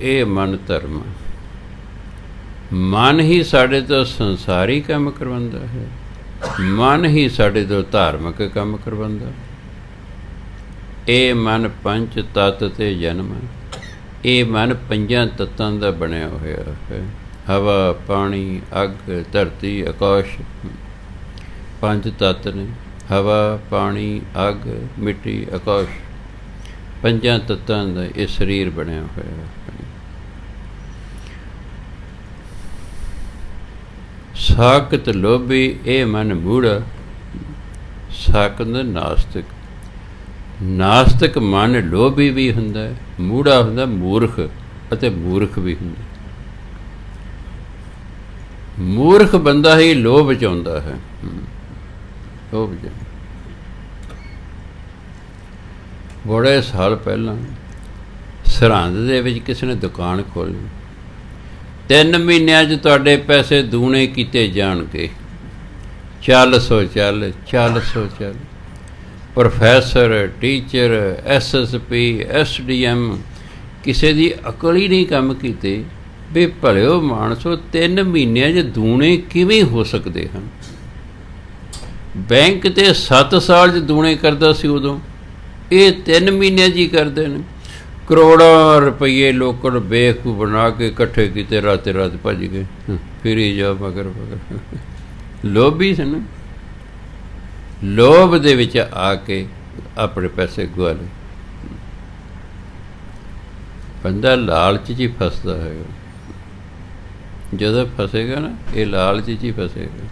ਇਹ ਮਨ ਧਰਮਾ। ਮਨ ਹੀ ਸਾਡੇ ਤੋਂ ਸੰਸਾਰੀ ਕੰਮ ਕਰਵਾਉਂਦਾ ਹੈ, ਮਨ ਹੀ ਸਾਡੇ ਤੋਂ ਧਾਰਮਿਕ ਕੰਮ ਕਰਵਾਉਂਦਾ। ਇਹ ਮਨ ਪੰਜ ਤੱਤ 'ਤੇ ਜਨਮ ਹੈ, ਇਹ ਮਨ ਪੰਜਾਂ ਤੱਤਾਂ ਦਾ ਬਣਿਆ ਹੋਇਆ ਹੈ। ਹਵਾ, ਪਾਣੀ, ਅੱਗ, ਧਰਤੀ, ਆਕਾਸ਼, ਪੰਜ ਤੱਤ ਨੇ। ਹਵਾ, ਪਾਣੀ, ਅੱਗ, ਮਿੱਟੀ, ਆਕਾਸ਼, ਪੰਜਾਂ ਤੱਤਾਂ ਦਾ ਇਹ ਸਰੀਰ ਬਣਿਆ ਹੋਇਆ ਹੈ। ਸਾਕਤ ਲੋਭੀ, ਇਹ ਮਨ ਮੂੜਾ। ਸਾਕਤ ਨਾਸਤਿਕ, ਨਾਸਤਿਕ ਮਨ ਲੋਭੀ ਵੀ ਹੁੰਦਾ, ਮੂੜਾ ਹੁੰਦਾ ਮੂਰਖ, ਅਤੇ ਮੂਰਖ ਵੀ ਹੁੰਦਾ। ਮੂਰਖ ਬੰਦਾ ਹੀ ਲੋਭ 'ਚ ਆਉਂਦਾ ਹੈ। ਲੋਭ 'ਚ ਬੜੇ ਸਾਲ ਪਹਿਲਾਂ ਸਰਹੰਦ ਦੇ ਵਿੱਚ ਕਿਸੇ ਨੇ ਦੁਕਾਨ ਖੋਲ੍ਹੀ। 3 ਮਹੀਨਿਆਂ 'ਚ ਤੁਹਾਡੇ ਪੈਸੇ ਦੂਣੇ ਕੀਤੇ ਜਾਣਗੇ। ਚੱਲ ਸੋ ਚੱਲ, ਚੱਲ ਸੋ ਚੱਲ। ਪ੍ਰੋਫੈਸਰ, ਟੀਚਰ, SSP, SDM, ਕਿਸੇ ਦੀ ਅਕਲ ਹੀ ਨਹੀਂ ਕੰਮ ਕੀਤੀ। ਵੀ ਭਲਿਓ ਮਾਨਸੋ 3 ਮਹੀਨਿਆਂ 'ਚ ਦੂਣੇ ਕਿਵੇਂ ਹੋ ਸਕਦੇ ਹਨ? ਬੈਂਕ ਤੇ 7 ਸਾਲ 'ਚ ਦੂਣੇ ਕਰਦਾ ਸੀ ਉਦੋਂ, ਇਹ 3 ਮਹੀਨਿਆਂ 'ਚ ਹੀ ਕਰਦੇ ਨੇ। ਕਰੋੜਾਂ ਰੁਪਈਏ ਲੋਕਾਂ ਨੂੰ ਬੇਵਕੂਫ ਬਣਾ ਕੇ ਇਕੱਠੇ ਕੀਤੇ, ਰਾਤੇ ਰਾਤ ਭੱਜ ਗਏ, ਫਿਰ ਹੀ ਜਾ ਮਗਰ ਮਗਰ। ਲੋਭੀ ਸਨ, ਲੋਭ ਦੇ ਵਿੱਚ ਆ ਕੇ ਆਪਣੇ ਪੈਸੇ ਗਵਾ ਲਏ। ਬੰਦਾ ਲਾਲਚ 'ਚ ਹੀ ਫਸਦਾ ਹੈਗਾ, ਜਦੋਂ ਫਸੇਗਾ ਨਾ ਇਹ ਲਾਲਚ 'ਚ ਹੀ ਫਸੇਗਾ।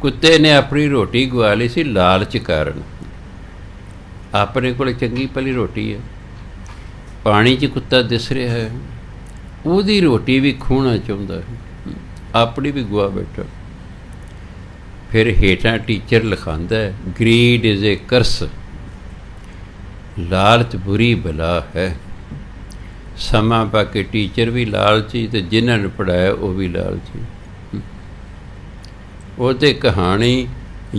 ਕੁੱਤੇ ਨੇ ਆਪਣੀ ਰੋਟੀ ਗਵਾ ਲਈ ਸੀ ਲਾਲਚ ਕਾਰਨ। ਆਪਣੇ ਕੋਲ ਚੰਗੀ ਭਲੀ ਰੋਟੀ ਹੈ, ਪਾਣੀ 'ਚ ਕੁੱਤਾ ਦਿਸ ਰਿਹਾ ਹੈ, ਉਹਦੀ ਰੋਟੀ ਵੀ ਖੋਹਣਾ ਚਾਹੁੰਦਾ ਹੈ, ਆਪਣੀ ਵੀ ਗਵਾ ਬੈਠਾ। ਫਿਰ ਹੇਠਾਂ ਟੀਚਰ ਲਿਖਾਉਂਦਾ ਹੈ, ਗਰੀਡ ਇਜ਼ ਏ ਕਰਸ, ਲਾਲਚ ਬੁਰੀ ਬਲਾ ਹੈ। ਸਮਾਂ ਪਾ ਕੇ ਟੀਚਰ ਵੀ ਲਾਲਚੀ ਅਤੇ ਜਿਨ੍ਹਾਂ ਨੂੰ ਪੜ੍ਹਾਇਆ ਉਹ ਵੀ ਲਾਲਚੀ। ਉਹ ਤਾਂ ਕਹਾਣੀ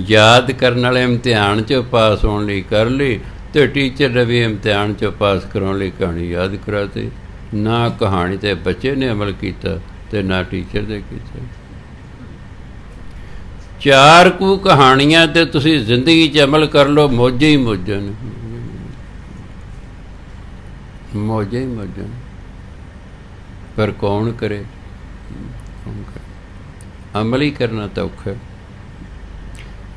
ਯਾਦ ਕਰਨ ਵਾਲੇ ਇਮਤਿਹਾਨ 'ਚੋਂ ਪਾਸ ਹੋਣ ਲਈ ਕਰ ਲਈ, ਅਤੇ ਟੀਚਰ ਨੇ ਵੀ ਇਮਤਿਹਾਨ 'ਚੋਂ ਪਾਸ ਕਰਾਉਣ ਲਈ ਕਹਾਣੀ ਯਾਦ ਕਰਾਤੀ। ਨਾ ਕਹਾਣੀ 'ਤੇ ਬੱਚੇ ਨੇ ਅਮਲ ਕੀਤਾ ਅਤੇ ਨਾ ਟੀਚਰ ਨੇ ਕੀਤਾ। 4 ਕੁ ਕਹਾਣੀਆਂ 'ਤੇ ਤੁਸੀਂ ਜ਼ਿੰਦਗੀ 'ਚ ਅਮਲ ਕਰ ਲਓ, ਮੌਜਾਂ ਹੀ ਮੌਜਾਂ ਨੇ, ਮੌਜਾਂ ਹੀ ਮੌਜਾਂ। ਪਰ ਕੌਣ ਕਰੇ? ਕੌਣ ਕਰੇ? ਅਮਲ ਹੀ ਕਰਨਾ ਤਾਂ ਔਖਾ।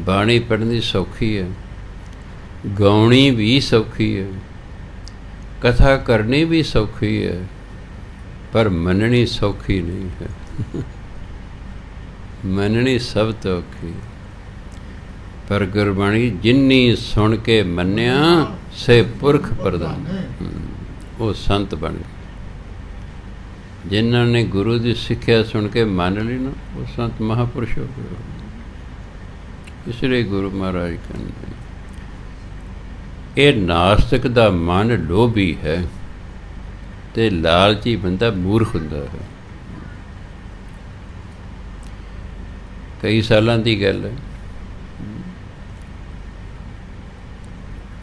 ਬਾਣੀ ਪੜ੍ਹਨੀ ਸੌਖੀ ਹੈ, ਗਾਉਣੀ ਵੀ ਸੌਖੀ ਹੈ, ਕਥਾ ਕਰਨੀ ਵੀ ਸੌਖੀ ਹੈ, ਪਰ ਮੰਨਣੀ ਸੌਖੀ ਨਹੀਂ ਹੈ। ਮੰਨਣੀ ਸਭ ਤੋਂ ਔਖੀ। ਪਰ ਗੁਰਬਾਣੀ ਜਿੰਨੀ ਸੁਣ ਕੇ ਮੰਨਿਆ ਸੇ ਪੁਰਖ ਪ੍ਰਧਾਨ, ਉਹ ਸੰਤ ਬਣ ਗਏ। ਜਿਨ੍ਹਾਂ ਨੇ ਗੁਰੂ ਦੀ ਸਿੱਖਿਆ ਸੁਣ ਕੇ ਮੰਨ ਲਈ ਨਾ, ਉਹ ਸੰਤ ਮਹਾਂਪੁਰਸ਼ ਹੋ ਗਏ। ਇਸ ਲਈ ਗੁਰੂ ਮਹਾਰਾਜ ਕਹਿੰਦੇ ਇਹ ਨਾਸਤਿਕ ਦਾ ਮਨ ਲੋਭੀ ਹੈ ਅਤੇ ਲਾਲਚੀ ਬੰਦਾ ਮੂਰਖ ਹੁੰਦਾ ਹੈ। ਕਈ ਸਾਲਾਂ ਦੀ ਗੱਲ ਹੈ,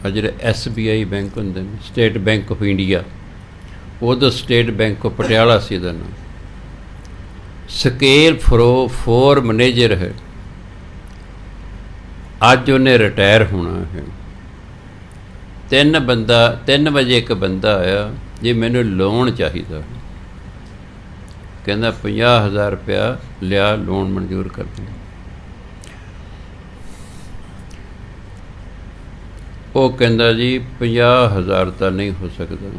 ਜਿਹੜੇ SBI ਬੈਂਕ ਹੁੰਦੇ ਨੇ, ਸਟੇਟ ਬੈਂਕ ਆਫ ਇੰਡੀਆ, ਉਦੋਂ ਸਟੇਟ ਬੈਂਕ ਆਫ ਪਟਿਆਲਾ ਸੀ ਇਹਦਾ ਨਾਮ। ਸਕੇਲ 4 ਮੈਨੇਜਰ ਹੈ, ਅੱਜ ਉਹਨੇ ਰਿਟਾਇਰ ਹੋਣਾ ਹੈ। 3 ਵਜੇ ਇੱਕ ਬੰਦਾ ਆਇਆ, ਜੀ ਮੈਨੂੰ ਲੋਨ ਚਾਹੀਦਾ। ਕਹਿੰਦਾ 50,000 ਰੁਪਇਆ ਲਿਆ, ਲੋਨ ਮਨਜ਼ੂਰ ਕਰ ਦਿੰਦਾ। ਉਹ ਕਹਿੰਦਾ ਜੀ 50,000 ਤਾਂ ਨਹੀਂ ਹੋ ਸਕਦਾ।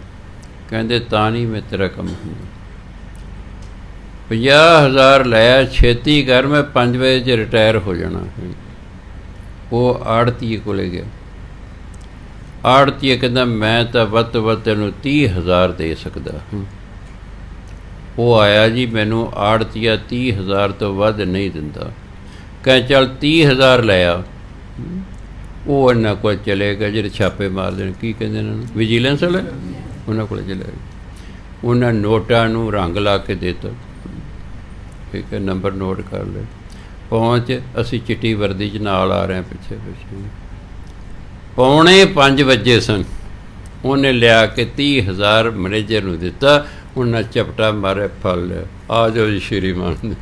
ਕਹਿੰਦੇ ਤਾਂ ਨਹੀਂ ਮੈਂ ਤੇਰਾ ਕੰਮ ਹੁੰਦਾ। 50,000 ਲਿਆ, ਛੇਤੀ ਕਰ, ਮੈਂ 5 ਵਜੇ 'ਚ ਰਿਟਾਇਰ ਹੋ ਜਾਣਾ ਹੈ। ਉਹ ਆੜਤੀਏ ਕੋਲੇ ਗਿਆ। ਆੜਤੀਏ ਕਹਿੰਦਾ ਮੈਂ ਤਾਂ ਵੱਧ ਤੋਂ ਵੱਧ ਤੈਨੂੰ 30,000 ਦੇ ਸਕਦਾ। ਉਹ ਆਇਆ ਜੀ, ਮੈਨੂੰ ਆੜਤੀਆ 30,000 ਤੋਂ ਵੱਧ ਨਹੀਂ ਦਿੰਦਾ। ਕਹਿੰਦਾ ਚੱਲ 30,000 ਲਿਆ। ਉਹ ਇਹਨਾਂ ਕੋਲ ਚਲੇ ਗਏ, ਜਿਹੜੇ ਛਾਪੇ ਮਾਰਦੇ ਨੇ, ਕੀ ਕਹਿੰਦੇ ਇਹਨਾਂ ਨੂੰ, ਵਿਜੀਲੈਂਸ ਵਾਲੇ, ਉਹਨਾਂ ਕੋਲ ਚਲੇ ਗਏ। ਉਹਨਾਂ ਨੋਟਾਂ ਨੂੰ ਰੰਗ ਲਾ ਕੇ ਦੇ ਦਿੱਤਾ, ਠੀਕ ਹੈ, ਨੰਬਰ ਨੋਟ ਕਰ ਲਏ। ਪਹੁੰਚ, ਅਸੀਂ ਚਿੱਟੀ ਵਰਦੀ 'ਚ ਨਾਲ ਆ ਰਹੇ ਹਾਂ ਪਿੱਛੇ ਪਿੱਛੇ। 4:45 ਵਜੇ ਸਨ। ਉਹਨੇ ਲਿਆ ਕੇ 30,000 ਮੈਨੇਜਰ ਨੂੰ ਦਿੱਤਾ। ਉਹਨਾਂ ਝਪਟਾ ਮਾਰਿਆ, ਫੜ ਲਿਆ, ਆ ਜਾਓ ਜੀ ਸ਼੍ਰੀਮਾਨ।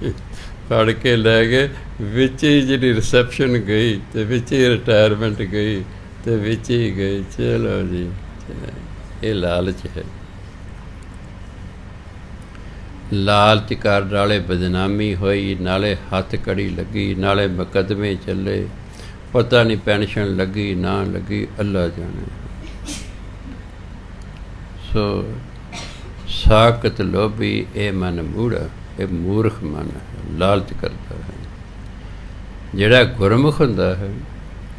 ਫੜ ਕੇ ਲੈ ਗਏ। ਵਿੱਚ ਹੀ ਜਿਹੜੀ ਰਿਸੈਪਸ਼ਨ ਗਈ ਅਤੇ ਵਿੱਚ ਹੀ ਰਿਟਾਇਰਮੈਂਟ ਗਈ ਅਤੇ ਵਿੱਚ ਹੀ ਗਈ। ਚਲੋ ਜੀ, ਇਹ ਲਾਲਚ ਹੈ। ਲਾਲਚ ਕਰਨ ਨਾਲੇ ਬਦਨਾਮੀ ਹੋਈ, ਨਾਲੇ ਹੱਥ ਕੜੀ ਲੱਗੀ, ਨਾਲੇ ਮੁਕੱਦਮੇ ਚੱਲੇ, ਪਤਾ ਨਹੀਂ ਪੈਨਸ਼ਨ ਲੱਗੀ ਨਾ ਲੱਗੀ, ਅੱਲਾ ਜਾਣੇ। ਸੋ ਸਾਕਤ ਲੋਭੀ ਇਹ ਮਨ ਮੂੜਾ, ਇਹ ਮੂਰਖ ਮਨ ਹੈ, ਲਾਲਚ ਕਰਦਾ ਹੈ। ਜਿਹੜਾ ਗੁਰਮੁਖ ਹੁੰਦਾ ਹੈ,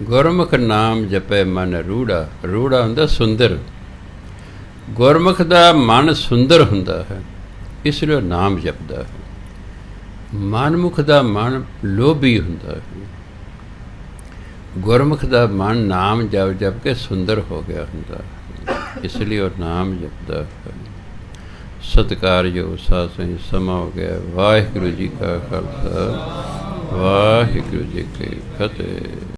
ਗੁਰਮੁਖ ਨਾਮ ਜਪੇ ਮਨ ਰੂੜਾ। ਰੂੜਾ ਹੁੰਦਾ ਸੁੰਦਰ। ਗੁਰਮੁਖ ਦਾ ਮਨ ਸੁੰਦਰ ਹੁੰਦਾ ਹੈ, ਇਸ ਲਈ ਨਾਮ ਜਪਦਾ ਹੈ। ਮਨਮੁਖ ਦਾ ਮਨ ਲੋਭੀ ਹੁੰਦਾ ਹੈ। ਗੁਰਮੁਖ ਦਾ ਮਨ ਨਾਮ ਜਪ ਜਪ ਕੇ ਸੁੰਦਰ ਹੋ ਗਿਆ ਹੁੰਦਾ ਹੈ, ਇਸ ਲਈ ਉਹ ਨਾਮ ਜਪਦਾ ਹੈ। ਸਤਿਕਾਰਯੋਗ ਸਾਧ ਸੰਗਤ, ਸਮਾਂ ਹੋ ਗਿਆ। ਵਾਹਿਗੁਰੂ ਜੀ ਕਾ ਖਾਲਸਾ, ਵਾਹਿਗੁਰੂ ਜੀ ਕੀ ਫਤਿਹ।